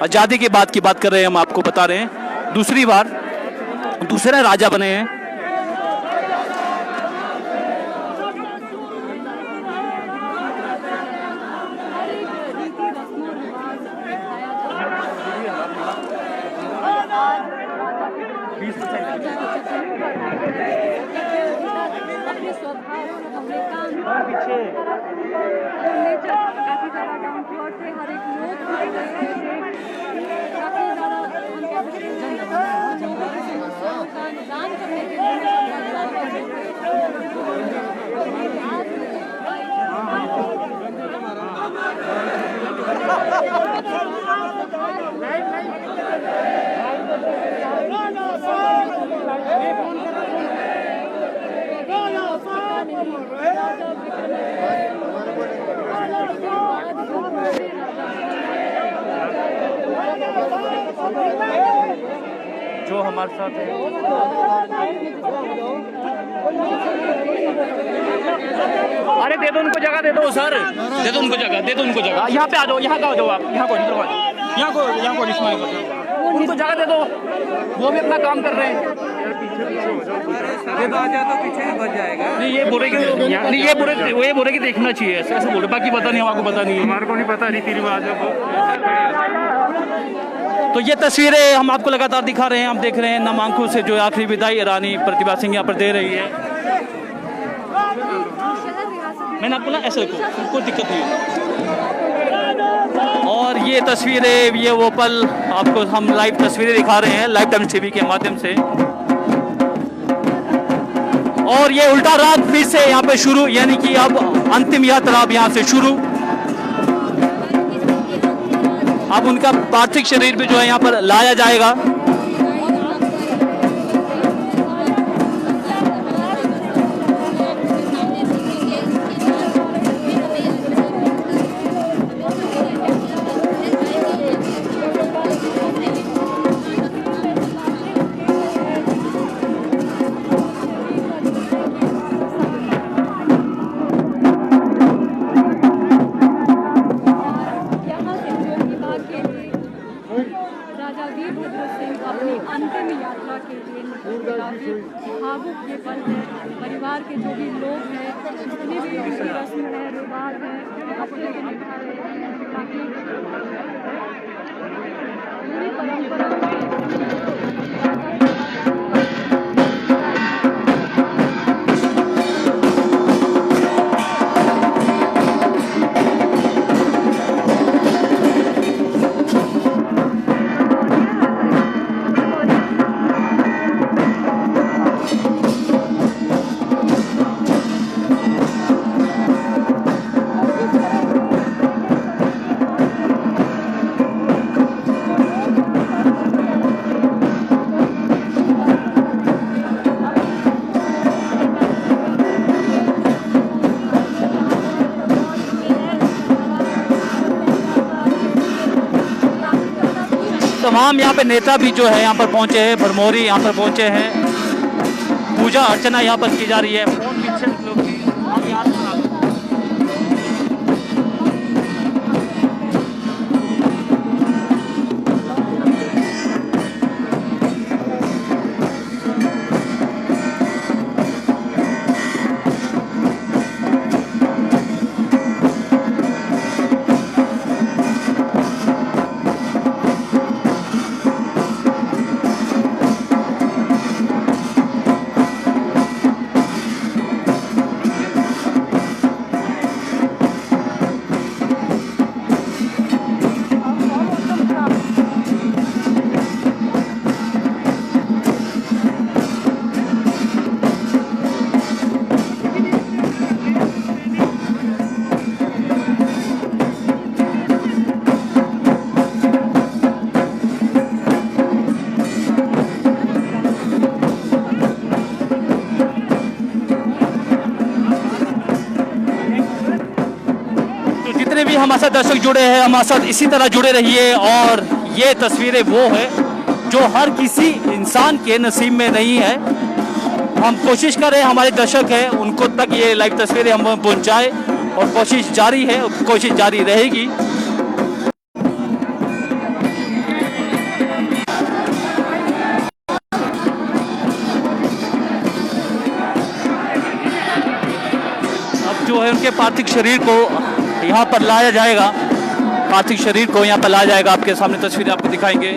आज़ादी के बाद की बात कर रहे हैं, हम आपको बता रहे हैं, दूसरी बार दूसरे राजा बने हैं। अपने स्वभाव हमने काम पीछे नेचर काफी ज्यादा डाउन टू अर्थ थे, हर एक लोग काफी ज्यादा लोगों की समस्याओं का निदान करने के लिए जो हमारे साथ है। अरे दे दो उनको जगह, दे दो सर, दे दो उनको जगह, दे दो उनको जगह। यहाँ पे आ जाओ, यहाँ का आ जाओ आप, यहाँ को इधर आ जाओ, यहाँ को इस्माइल को उनको जगह दे दो, वो भी अपना काम कर रहे हैं। नहीं ये बोले कि नहीं, ये बोले कि देखना चाहिए, ऐसे बोले, बाकी पता नहीं, आपको पता नहीं है, हमारे को नहीं पता रीति रिवाज है वो। तो ये तस्वीरें हम आपको लगातार दिखा रहे हैं। आप देख रहे हैं नामांकन से जो आखिरी विदाई रानी प्रतिभा सिंह यहाँ पर दे रही है। मैंने आपको ना ऐसे कोई दिक्कत नहीं है। और ये तस्वीरें, ये वो पल आपको हम लाइव तस्वीरें दिखा रहे हैं लाइव टाइम्स टीवी के माध्यम से। और ये उल्टा राग फिर से यहाँ पे शुरू, यानी कि अब अंतिम यात्रा अब यहाँ से शुरू। अब उनका पार्थिव शरीर भी जो है यहाँ पर लाया जाएगा। राजा वीरभद्र सिंह अपनी अंतिम यात्रा के लिए काफी भावुक ये पल है। परिवार के जो भी लोग हैं, जितनी भी उनकी रस्म है, रिवाज है, अपने को दिखा रहे हैं ताकि पूरी परंपरा तमाम यहाँ पे नेता भी जो है यहाँ पर पहुँचे हैं, भरमौरी यहाँ पर पहुँचे हैं, पूजा अर्चना यहाँ पर की जा रही है। जितने भी हमारे साथ दर्शक जुड़े हैं, हमारे साथ इसी तरह जुड़े रहिए। और ये तस्वीरें वो है जो हर किसी इंसान के नसीब में नहीं है। हम कोशिश कर रहे हैं, हमारे दर्शक हैं उनको तक ये लाइव तस्वीरें हम पहुंचाए, और कोशिश जारी है, कोशिश जारी रहेगी। अब जो है उनके पार्थिव शरीर को यहाँ पर लाया जाएगा, पार्थिव शरीर को यहाँ पर लाया जाएगा। आपके सामने तस्वीरें आपको दिखाएंगे।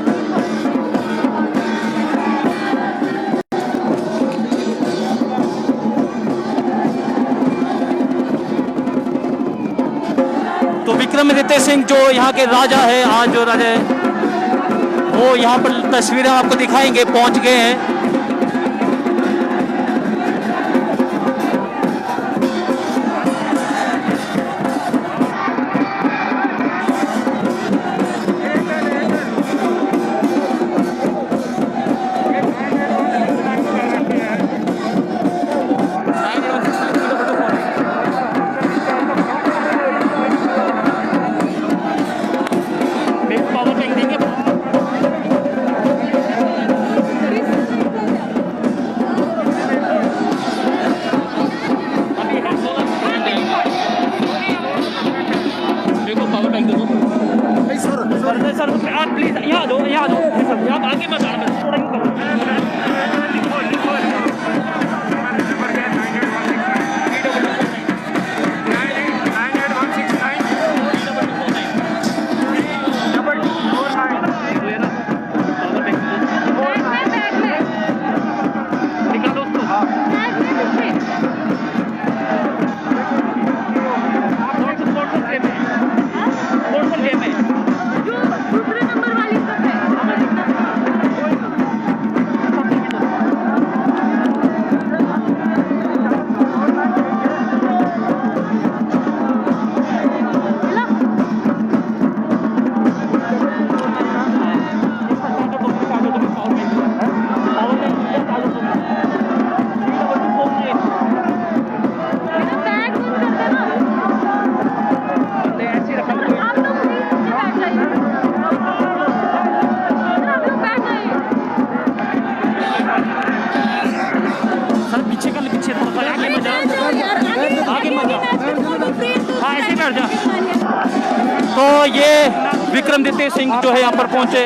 तो विक्रमादित्य सिंह जो यहाँ के राजा है, आज जो राजा है, वो यहाँ पर तस्वीरें आपको दिखाएंगे, पहुँच गए हैं। को पावर बैंक दे दो सर आप प्लीज यहाँ आ जाओ सर आप आगे मत आना थोड़ा यूँ करो तो ये विक्रमादित्य सिंह जो है यहाँ पर पहुंचे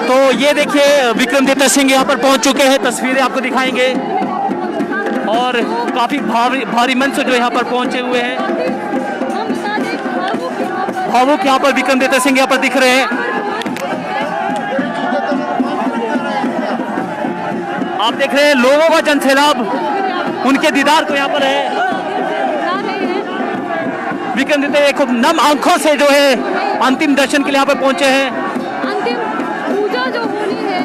तो ये देखिए विक्रमादित्य सिंह यहाँ पर पहुंच चुके हैं। तस्वीरें आपको दिखाएंगे और काफी भारी मंच जो यहाँ पर पहुंचे हुए हैं। भावुक यहाँ पर विक्रमादित्य सिंह यहाँ पर दिख रहे हैं। आप देख रहे हैं लोगों का जनसैलाब उनके दीदार को यहाँ पर है। विक्रमादित्य एक नम आंखों से जो है अंतिम दर्शन के लिए यहाँ पर पहुंचे हैं। अंतिम पूजा जो होनी है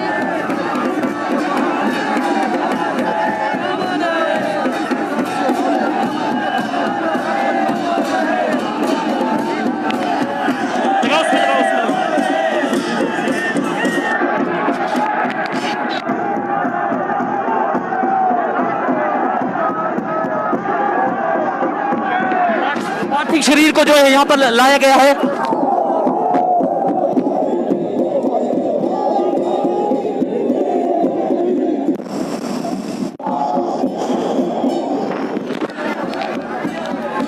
पार्थिव शरीर को जो है यहाँ पर लाया गया है।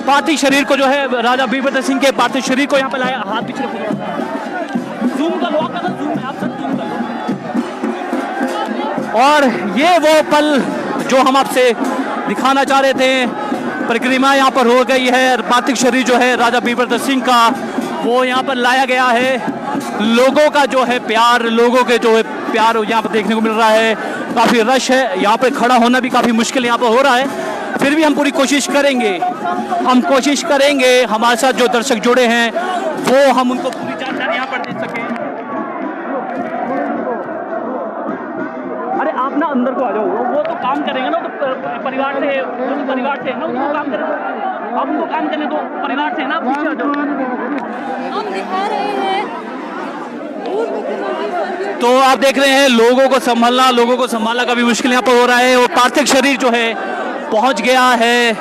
पार्थिव शरीर को जो है राजा वीरभद्र सिंह के पार्थिव शरीर को यहाँ पर लाया। हाथ पीछे रखो, जूम कर लो, आपका जूम है, आप सब जूम कर लो। और ये वो पल जो हम आपसे दिखाना चाह रहे थे, परिक्रमा यहाँ पर हो गई है। पार्थिव शरीर जो है राजा वीरभद्र सिंह का वो यहाँ पर लाया गया है। लोगों का जो है प्यार, लोगों के जो है प्यार यहाँ पर देखने को मिल रहा है। काफ़ी रश है, यहाँ पर खड़ा होना भी काफ़ी मुश्किल यहाँ पर हो रहा है। फिर भी हम पूरी कोशिश करेंगे, हमारे साथ जो दर्शक जुड़े हैं वो हम उनको पूरी जानकारी यहाँ पर दे सकें। अरे आप ना अंदर को आ जाओ, वो तो काम करेंगे ना, तो परिवार से है ना, उनको काम करें, आप उनको काम करने दो, परिवार से है ना, पीछे आ जाओ। हम दिखा रहे हैं। तो आप देख रहे हैं लोगों को संभालना काफी मुश्किल यहाँ पर हो रहा है। और पार्थिव शरीर जो है पहुंच गया है,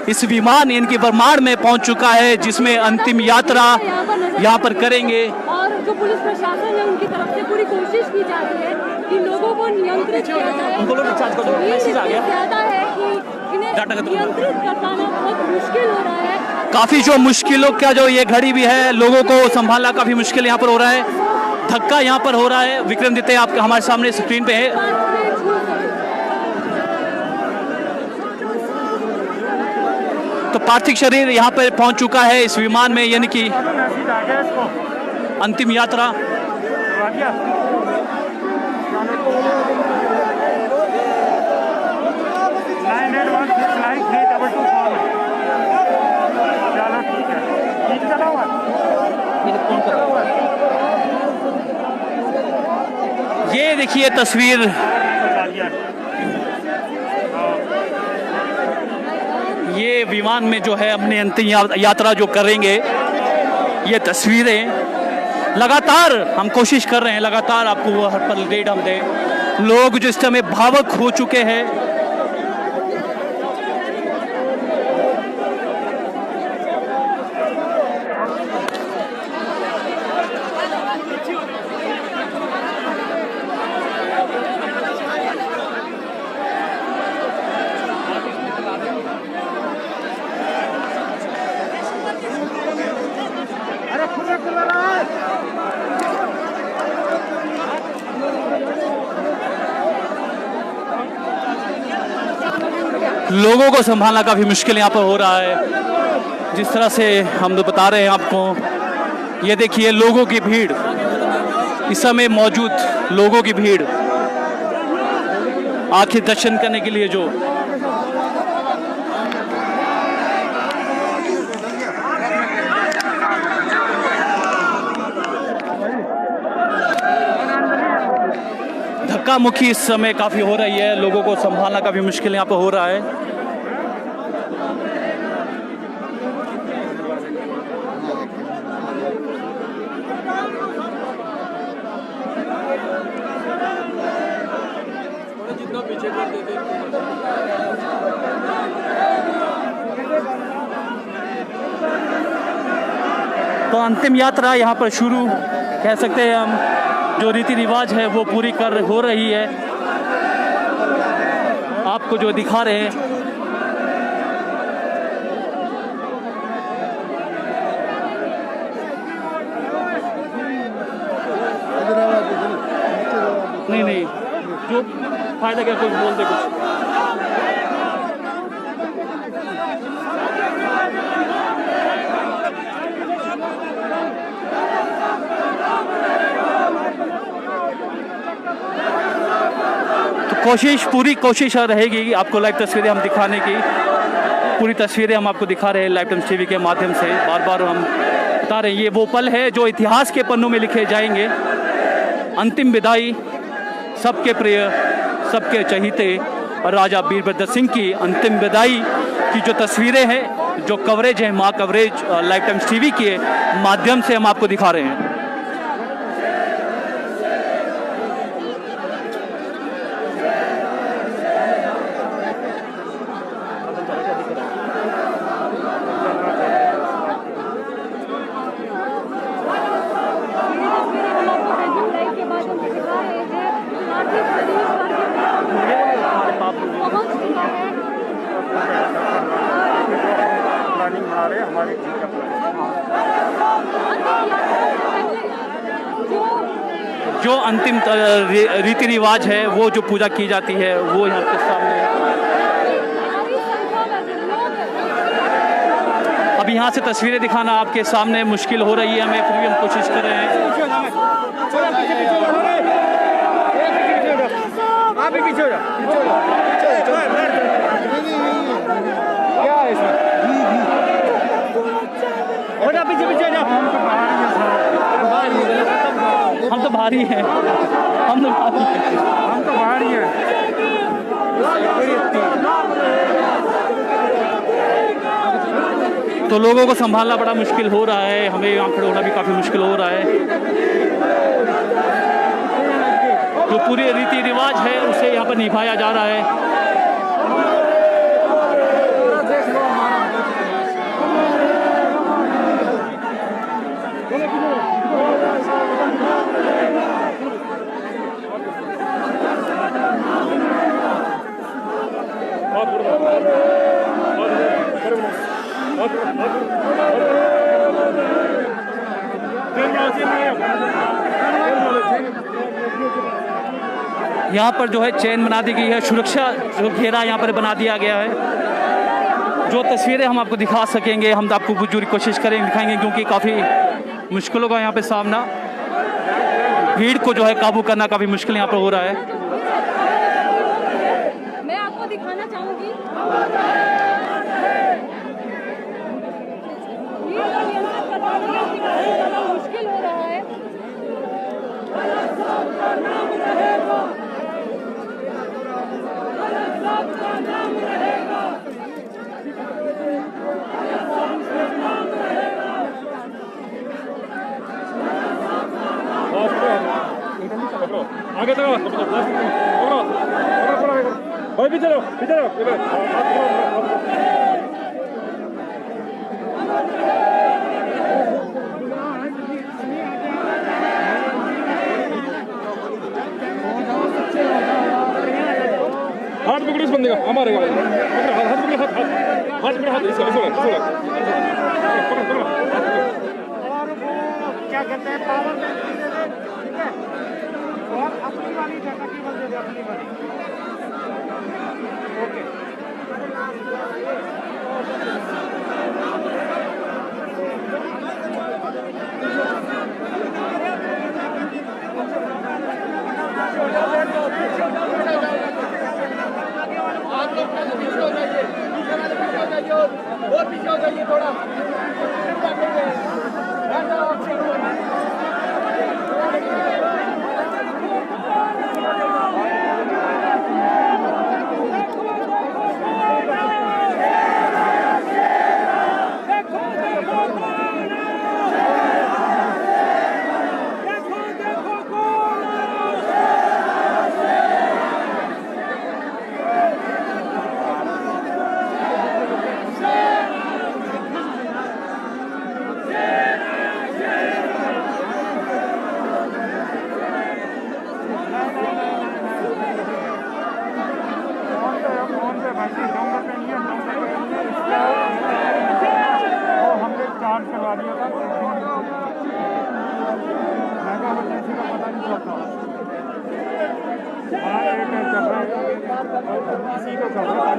इस विमान इनकी बरमाड़ में पहुंच चुका है, जिसमें अंतिम यात्रा यहाँ पर करेंगे। और जो पुलिस प्रशासन है उनकी तरफ से पूरी कोशिश की जा रही है कि लोगों को नियंत्रित किया जाए। ज्यादा है कि इन्हें नियंत्रित कर पाना बहुत मुश्किल हो रहा है। काफी जो मुश्किलों का जो ये घड़ी भी है, लोगों को संभालना काफी मुश्किल यहाँ पर हो रहा है। धक्का यहाँ पर हो रहा है। विक्रमादित्य आपके हमारे सामने स्क्रीन पे है। तो पार्थिव शरीर यहाँ पर पहुंच चुका है इस विमान में, यानी कि अंतिम यात्रा। ये देखिए तस्वीर, ये विमान में जो है अपनी अंतिम यात्रा जो करेंगे, ये तस्वीरें लगातार हम कोशिश कर रहे हैं, लगातार आपको वो हर पल अपडेट हम दें। लोग जो इस समय भावुक हो चुके हैं। लोगों को संभालना काफ़ी मुश्किल यहाँ पर हो रहा है। जिस तरह से हम तो बता रहे हैं आपको, ये देखिए लोगों की भीड़, इस समय मौजूद लोगों की भीड़ आखिर दर्शन करने के लिए जो धक्का मुक्की इस समय काफ़ी हो रही है, लोगों को संभालना काफ़ी मुश्किल यहाँ पर हो रहा है। तो अंतिम यात्रा यहाँ पर शुरू कह सकते हैं हम, जो रीति रिवाज है वो पूरी हो रही है। आपको जो दिखा रहे हैं नहीं जो फायदा क्या, कुछ बोल दे कुछ। पूरी कोशिश रहेगी आपको लाइव तस्वीरें हम दिखाने की। पूरी तस्वीरें हम आपको दिखा रहे हैं लाइव टाइम्स टीवी के माध्यम से। बार बार हम बता रहे हैं ये वो पल है जो इतिहास के पन्नों में लिखे जाएंगे। अंतिम विदाई, सबके प्रिय, सबके चहीते राजा वीरभद्र सिंह की अंतिम विदाई की जो तस्वीरें हैं, जो कवरेज है, माँ कवरेज लाइव टाइम्स टीवी के माध्यम से हम आपको दिखा रहे हैं। जो अंतिम रीति रिवाज है, वो जो पूजा की जाती है, वो यहाँ के सामने अब यहाँ से तस्वीरें दिखाना आपके सामने मुश्किल हो रही है हमें, फिर भी हम कोशिश कर रहे हैं। हम तो भारी हैं, हम तो भारी हैं। तो लोगों को संभालना बड़ा मुश्किल हो रहा है, हमें यहाँ खड़े होना भी काफ़ी मुश्किल हो रहा है। जो पूरे रीति रिवाज है उसे यहाँ पर निभाया जा रहा है। यहाँ पर जो है चेन बना दी गई है, सुरक्षा जो घेरा यहाँ पर बना दिया गया है। जो तस्वीरें हम आपको दिखा सकेंगे हम आपको पूरी कोशिश करेंगे दिखाएंगे, क्योंकि काफ़ी मुश्किलों का यहाँ पे सामना, भीड़ को जो है काबू करना काफ़ी मुश्किल यहाँ पर हो रहा है। मैं आपको दिखाना चाहूँगी मुश्किल हो रहा है। आगे चलो, भाई पीछे रहो, पीछे रहो। हाथ पकड़ो इस बंदे का, हमारे का हाथ पकड़ो, हाथ पकड़ो, हाथ इसका पकड़ो। क्या कहते हैं, पावर दे दे, ठीक है, और अपनी वाली जगह की बंदे अपनी वाली, ओके। और पीछे हो जाइए थोड़ा। चार्ज करवा दिया था मेगा इमरजेंसी का पता नहीं चलता। हाँ एयरटेल चल रहा है, इसी का चल रहा है।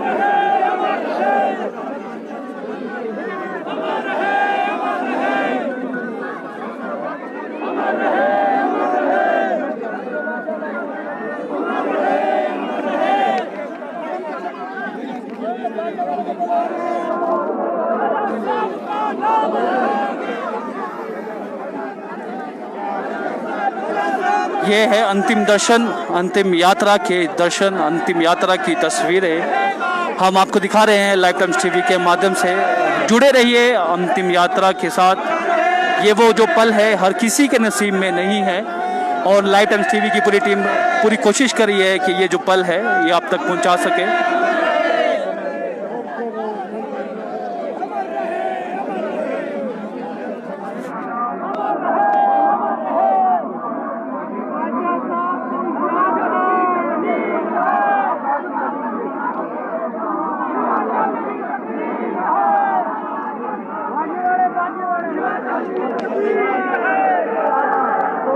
ये है अंतिम दर्शन, अंतिम यात्रा के दर्शन, अंतिम यात्रा की तस्वीरें हम आपको दिखा रहे हैं लाइव टाइम्स टीवी के माध्यम से। जुड़े रहिए अंतिम यात्रा के साथ। ये वो जो पल है हर किसी के नसीब में नहीं है और लाइव टाइम्स टीवी की पूरी टीम पूरी कोशिश कर रही है कि ये जो पल है ये आप तक पहुंचा सके।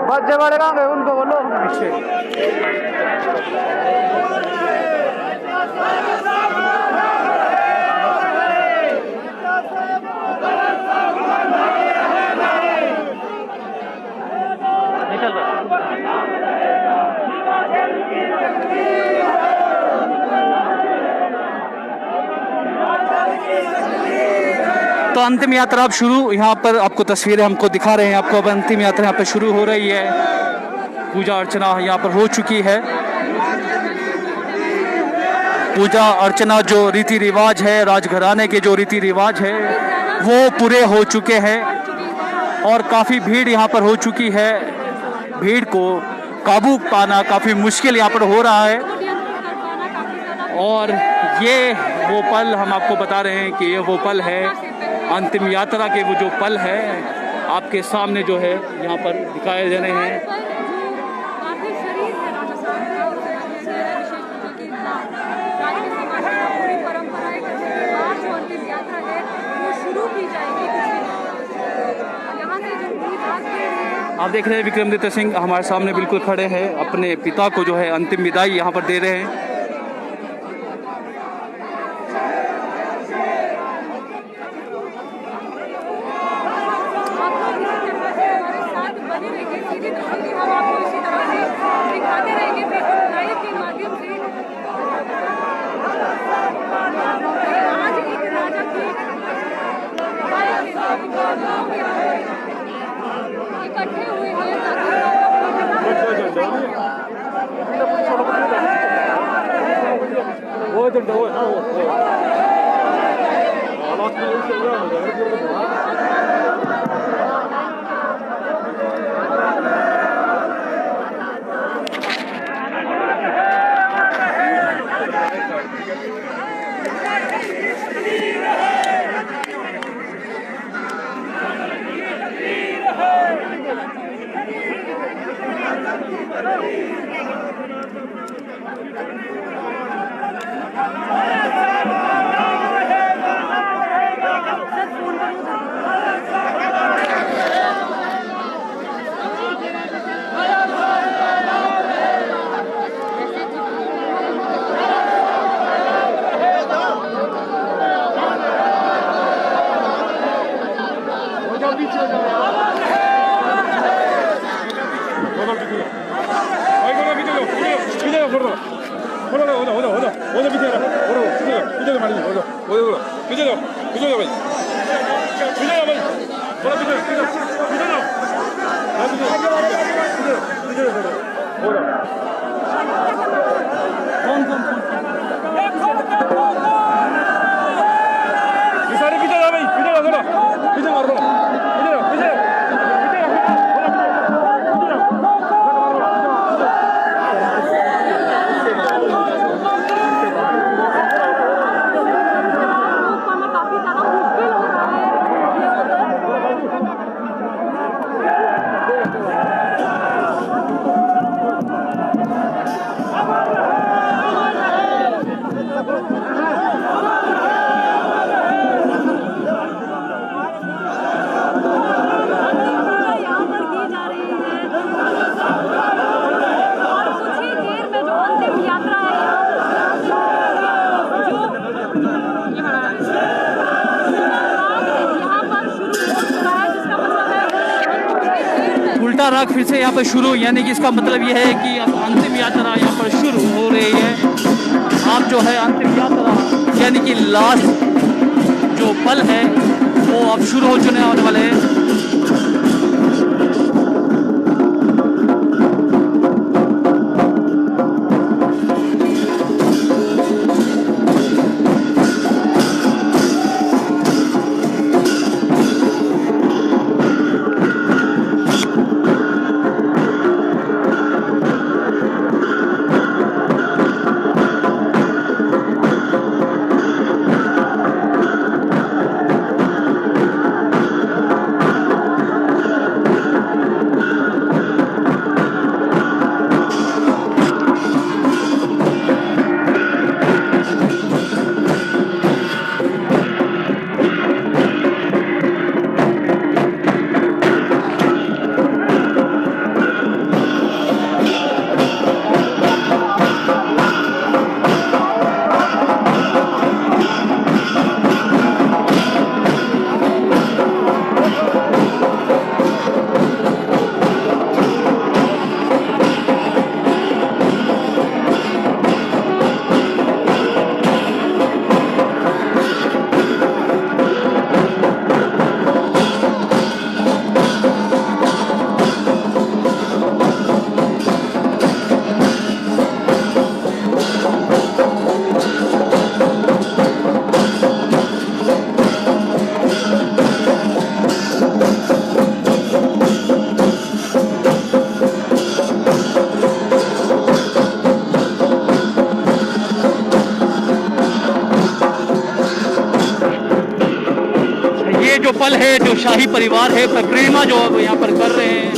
बच्चे बड़े कहाँ गए उनको बोलो पीछे। तो अंतिम यात्रा अब शुरू, यहाँ पर आपको तस्वीरें हमको दिखा रहे हैं आपको। अब अंतिम यात्रा यहाँ पर शुरू हो रही है। पूजा अर्चना यहाँ पर हो चुकी है। पूजा अर्चना जो रीति रिवाज है, राजघराने के जो रीति रिवाज है वो पूरे हो चुके हैं और काफ़ी भीड़ यहाँ पर हो चुकी है। भीड़ को काबू पाना काफ़ी मुश्किल यहाँ पर हो रहा है और ये वो पल हम आपको बता रहे हैं कि ये वो पल है अंतिम यात्रा के, वो जो पल है आपके सामने जो है यहाँ पर दिखाए जा रहे हैं। आप देख रहे हैं विक्रमादित्य सिंह हमारे सामने बिल्कुल खड़े हैं, अपने पिता को जो है अंतिम विदाई यहाँ पर दे रहे हैं। इकट्ठे हुए हैं 오자 밑에 가라. 오라고. 이쪽에 말이지. 오자. 그저요. 빨리. 그저요 빨리. 오라 그저요. 오라. 이 사람 그저요 빨리. 그저요 가라. 그저요 가라. उल्टा राग फिर से यहाँ पर शुरू, यानी कि इसका मतलब यह है कि अब अंतिम यात्रा यहाँ पर शुरू हो रही है। आप जो है अंतिम यात्रा यानी कि लास्ट जो पल है वो अब शुरू हो चुके होने वाले हैं। जो पल है, जो शाही परिवार है, परिक्रमा जो यहाँ पर कर रहे हैं।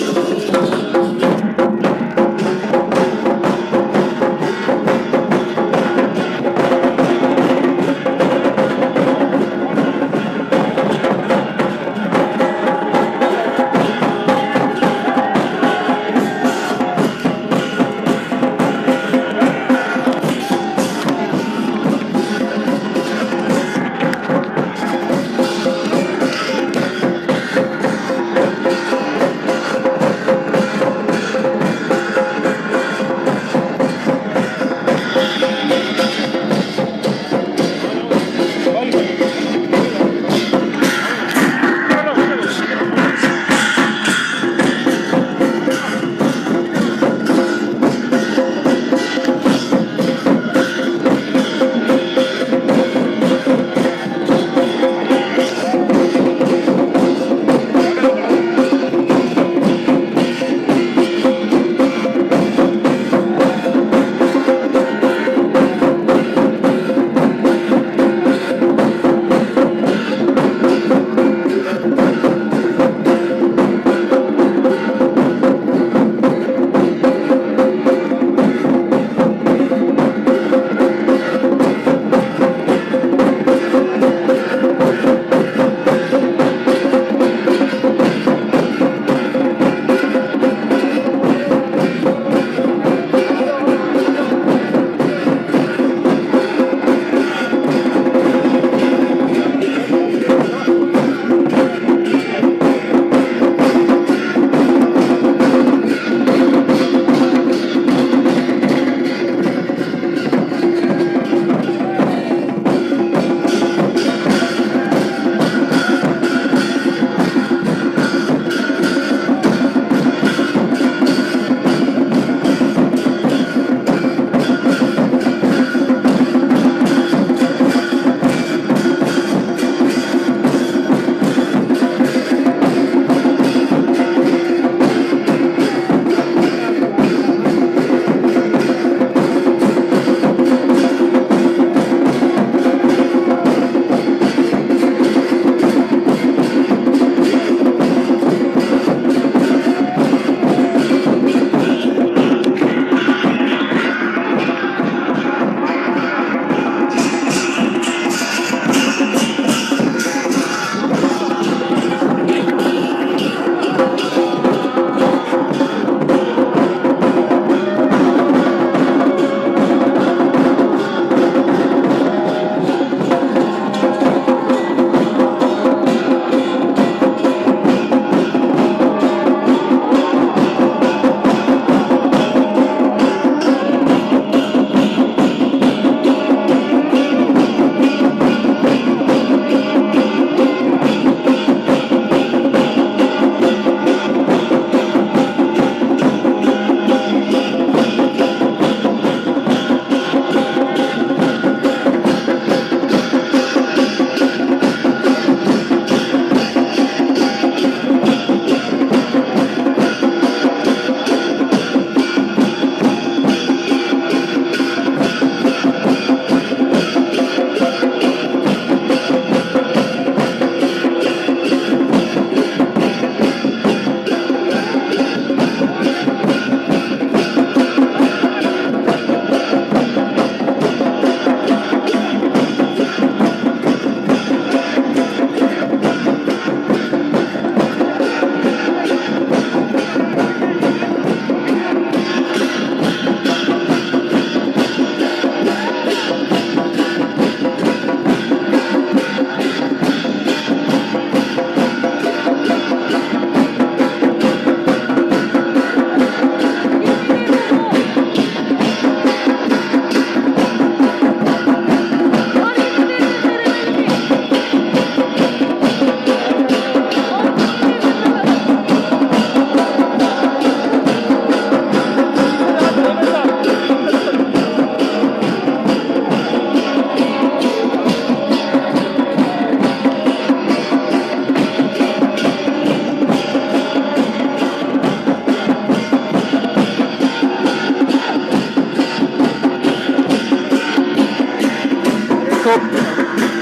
तो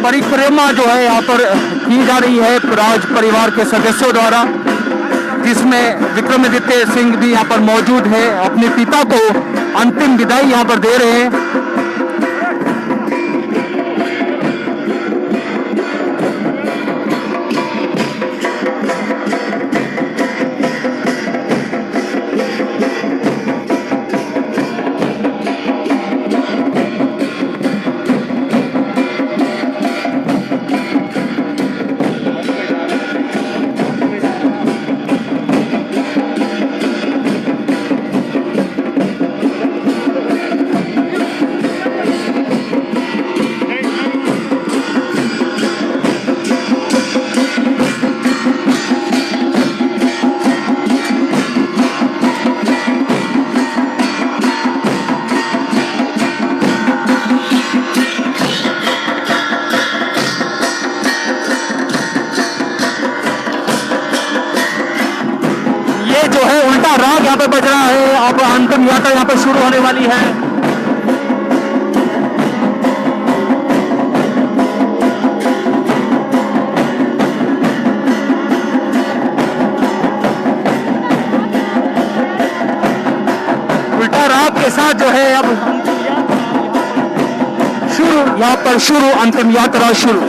परिक्रमा जो है यहाँ पर की जा रही है राज परिवार के सदस्यों द्वारा, जिसमें विक्रमादित्य सिंह भी यहाँ पर मौजूद है, अपने पिता को अंतिम विदाई यहाँ पर दे रहे हैं। जो है उल्टा राग यहाँ पे बज रहा है। अब अंतिम यात्रा यहाँ पे शुरू होने वाली है। उल्टा राग के साथ जो है अब शुरू, यहाँ पर शुरू, अंतिम यात्रा शुरू।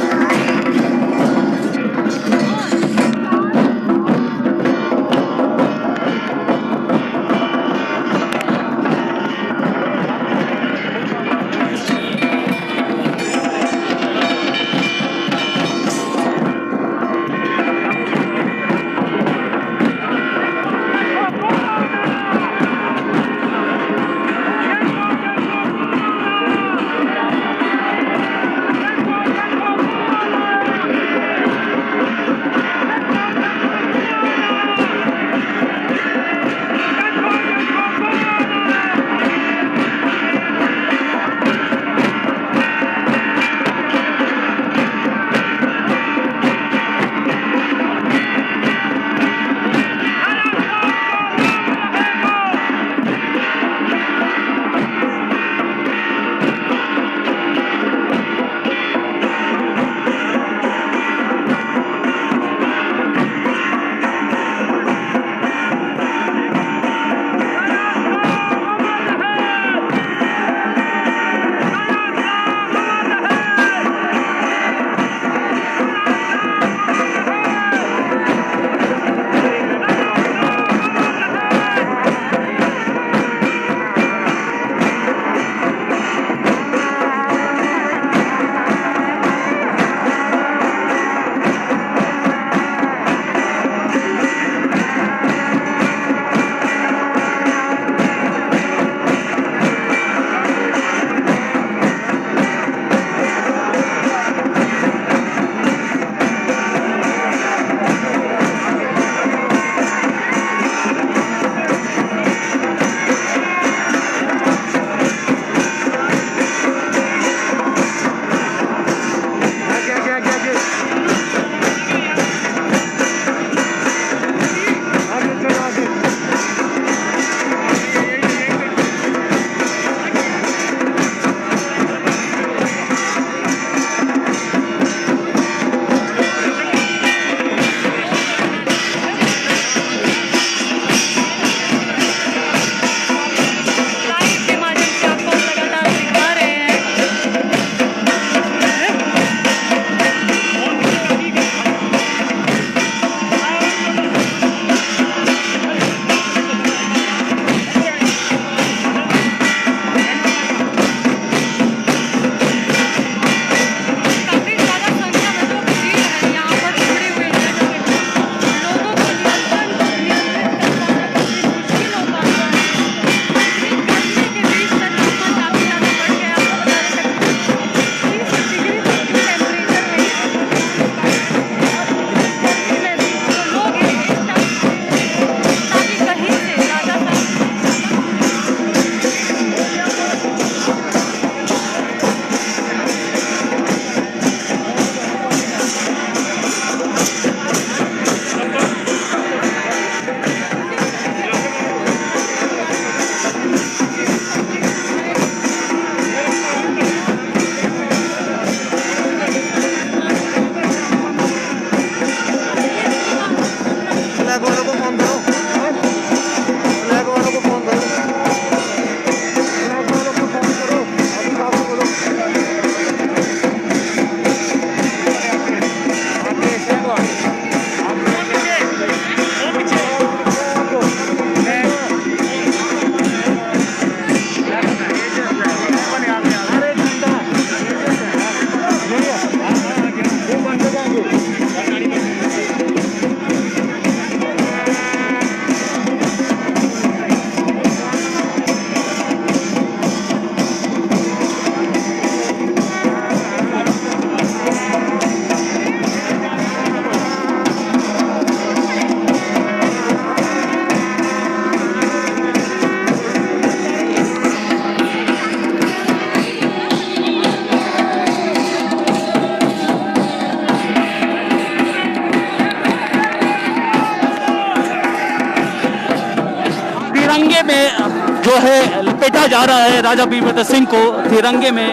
जो है लपेटा जा रहा है राजा वीरभद्र सिंह को तिरंगे में।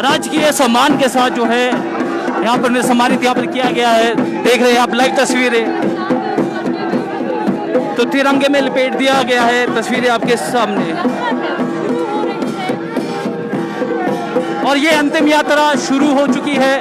राजकीय सम्मान के साथ जो है यहाँ पर सम्मानित यहाँ पर किया गया है। देख रहे हैं आप लाइव तस्वीरें, तो तिरंगे में लपेट दिया गया है। तस्वीरें आपके सामने, और ये अंतिम यात्रा शुरू हो चुकी है।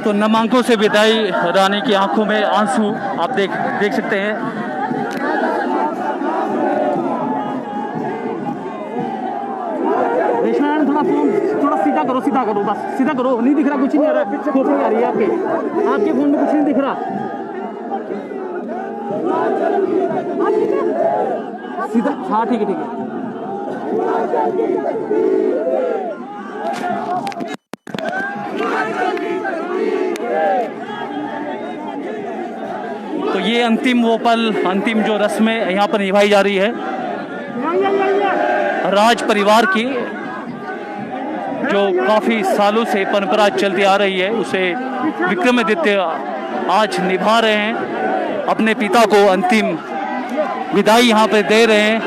तो नामांकों से विदाई, रानी की आंखों में आंसू आप देख सकते हैं। थोड़ा सीधा करो बस सीधा करो, नहीं दिख रहा, कुछ नहीं आ रहा, फोटो नहीं आ रही है आपके फोन में कुछ नहीं दिख रहा। सीधा, हाँ ठीक है। तो ये अंतिम वो पल, अंतिम जो रस्में यहाँ पर निभाई जा रही है राज परिवार की, जो काफ़ी सालों से परंपरा चलती आ रही है, उसे विक्रमादित्य आज निभा रहे हैं। अपने पिता को अंतिम विदाई यहाँ पे दे रहे हैं।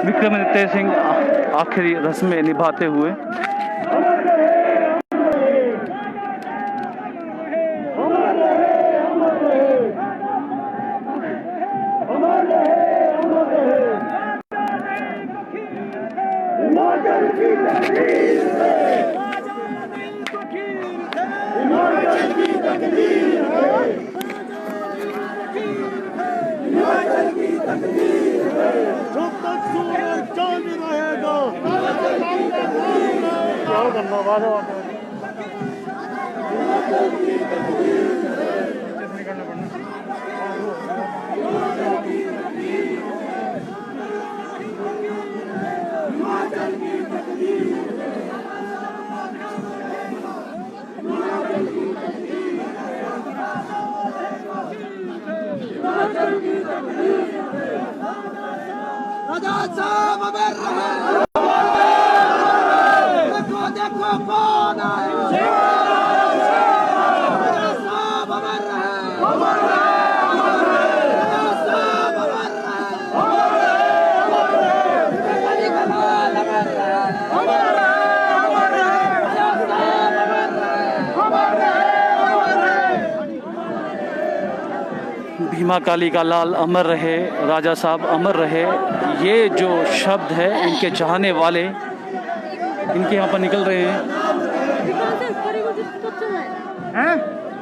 विक्रमादित्य सिंह आखिरी रस्में निभाते हुए राजा साहब अमर रहे। देखो देखो कौन आए। राजा साहब अमर रहे। राजा साहब अमर रहे। अली कमाल अमर रहे। राजा साहब अमर रहे। भीमा काली का लाल अमर रहे, राजा साहब अमर रहे, ये जो शब्द है इनके चाहने वाले इनके यहाँ पर निकल रहे हैं।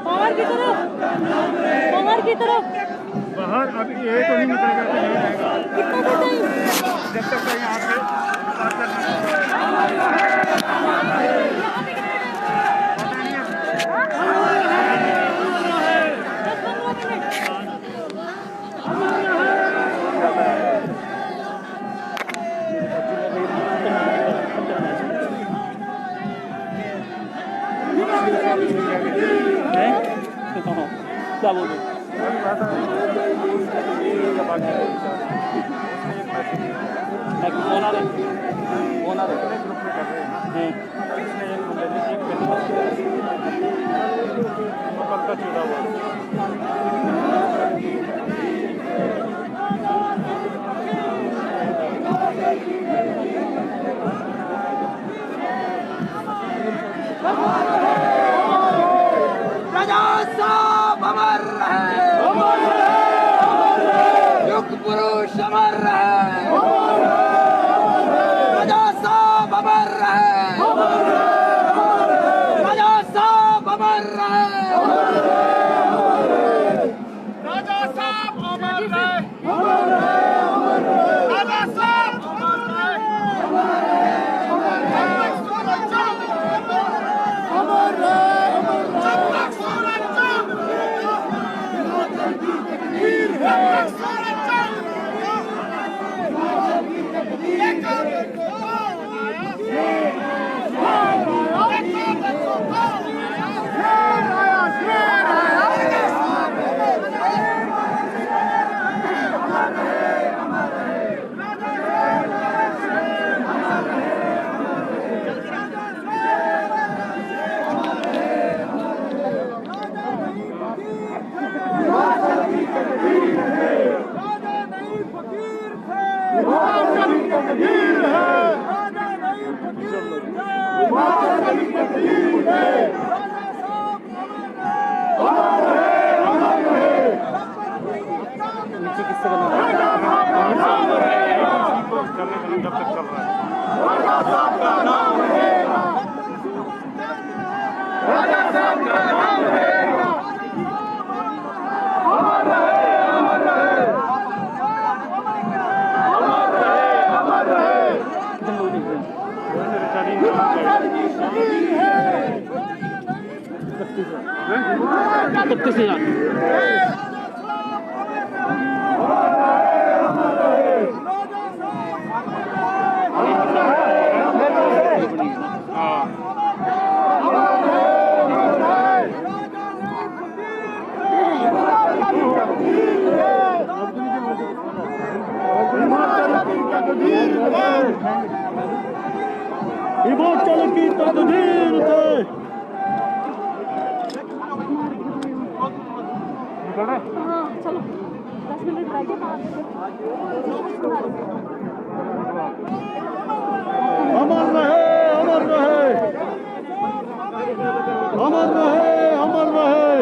बाहर की तरफ, बाहर की तरफ, बाहर अभी ये तो नहीं निकलेगा, तो नहीं जाएगा कितना टाइम जब तक यहाँ से बात करना क्या बोल रहे राजा साहब अमर रहे। युग पुरुष अमर रहे। राजा साहब अमर रहे। राजा साहब अमर रहे। राजा साहब अमर रहे। राजा साहब अमर रहे। हिमाचल की तकदीर थे। हाँ चलो 10 मिनट रह गए अमर रहे, अमर रहे, अमर रहे, अमर रहे।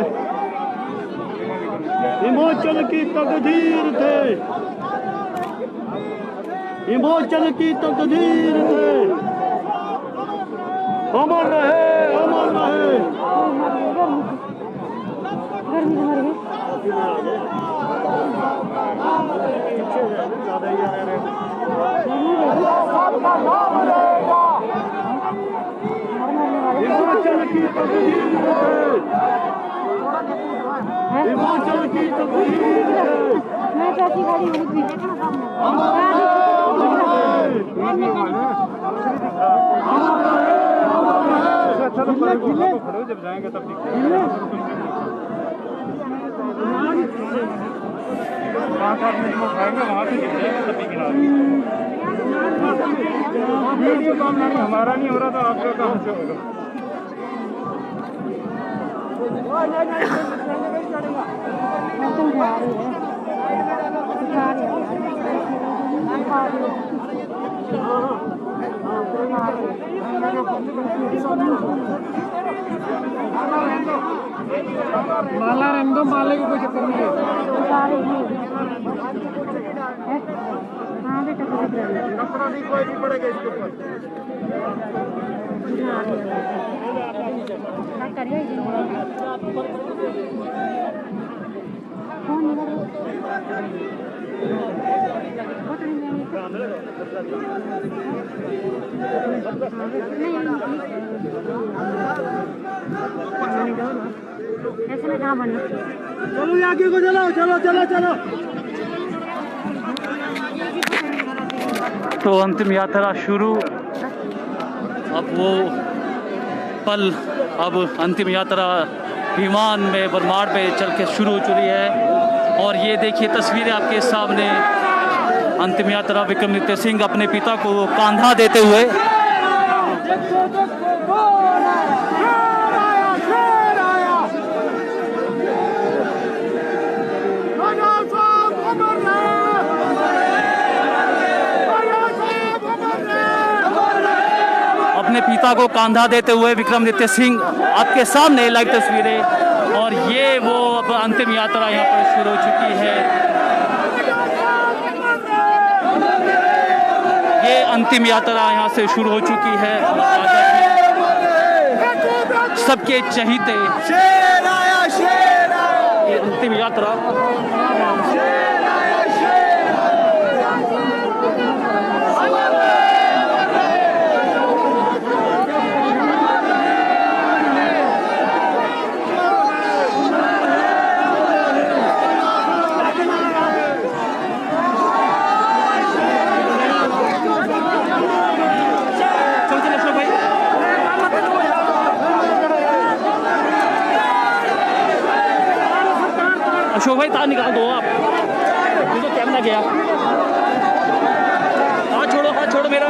हिमाचल की तकदीर थे, हिमाचल की तकदीर थे। अमर रहे, अमर रहे। हिमाचल की तकदीर थे, हिमाचल की तकदीर थे। मैं चाची गाड़ी हुई थी देखना सामने जब जाएंगे तब खाएंगे वहाँ से वीडियो काम नहीं, हमारा नहीं हो रहा था, आपका काम से होगा। माला रंग दो, माले को कोई चक्कर नहीं है। हाँ बेटा कपड़ा नहीं कोई नहीं पड़ेगा इसके ऊपर। करिए कौन ऐसे में कहाँ बनना। चलो आगे को चलो, चलो चलो चलो। तो अंतिम यात्रा शुरू। अब वो पल, अब अंतिम यात्रा विमान में बरमाड़ पे चल के शुरू हो चुकी है। और ये देखिए तस्वीरें आपके सामने, अंतिम यात्रा विक्रमादित्य सिंह अपने पिता को कांधा देते हुए। अपने पिता को कांधा देते हुए विक्रमादित्य सिंह आपके सामने लाइव तस्वीरें। और ये वो अब अंतिम यात्रा यहाँ पर शुरू हो चुकी है। ये अंतिम यात्रा यहाँ से शुरू हो चुकी है। सबके चहीते ये अंतिम यात्रा। अशोक भाई तार निकाल दो आप, ये तो कैमरा गया। हाथ छोड़ो मेरा।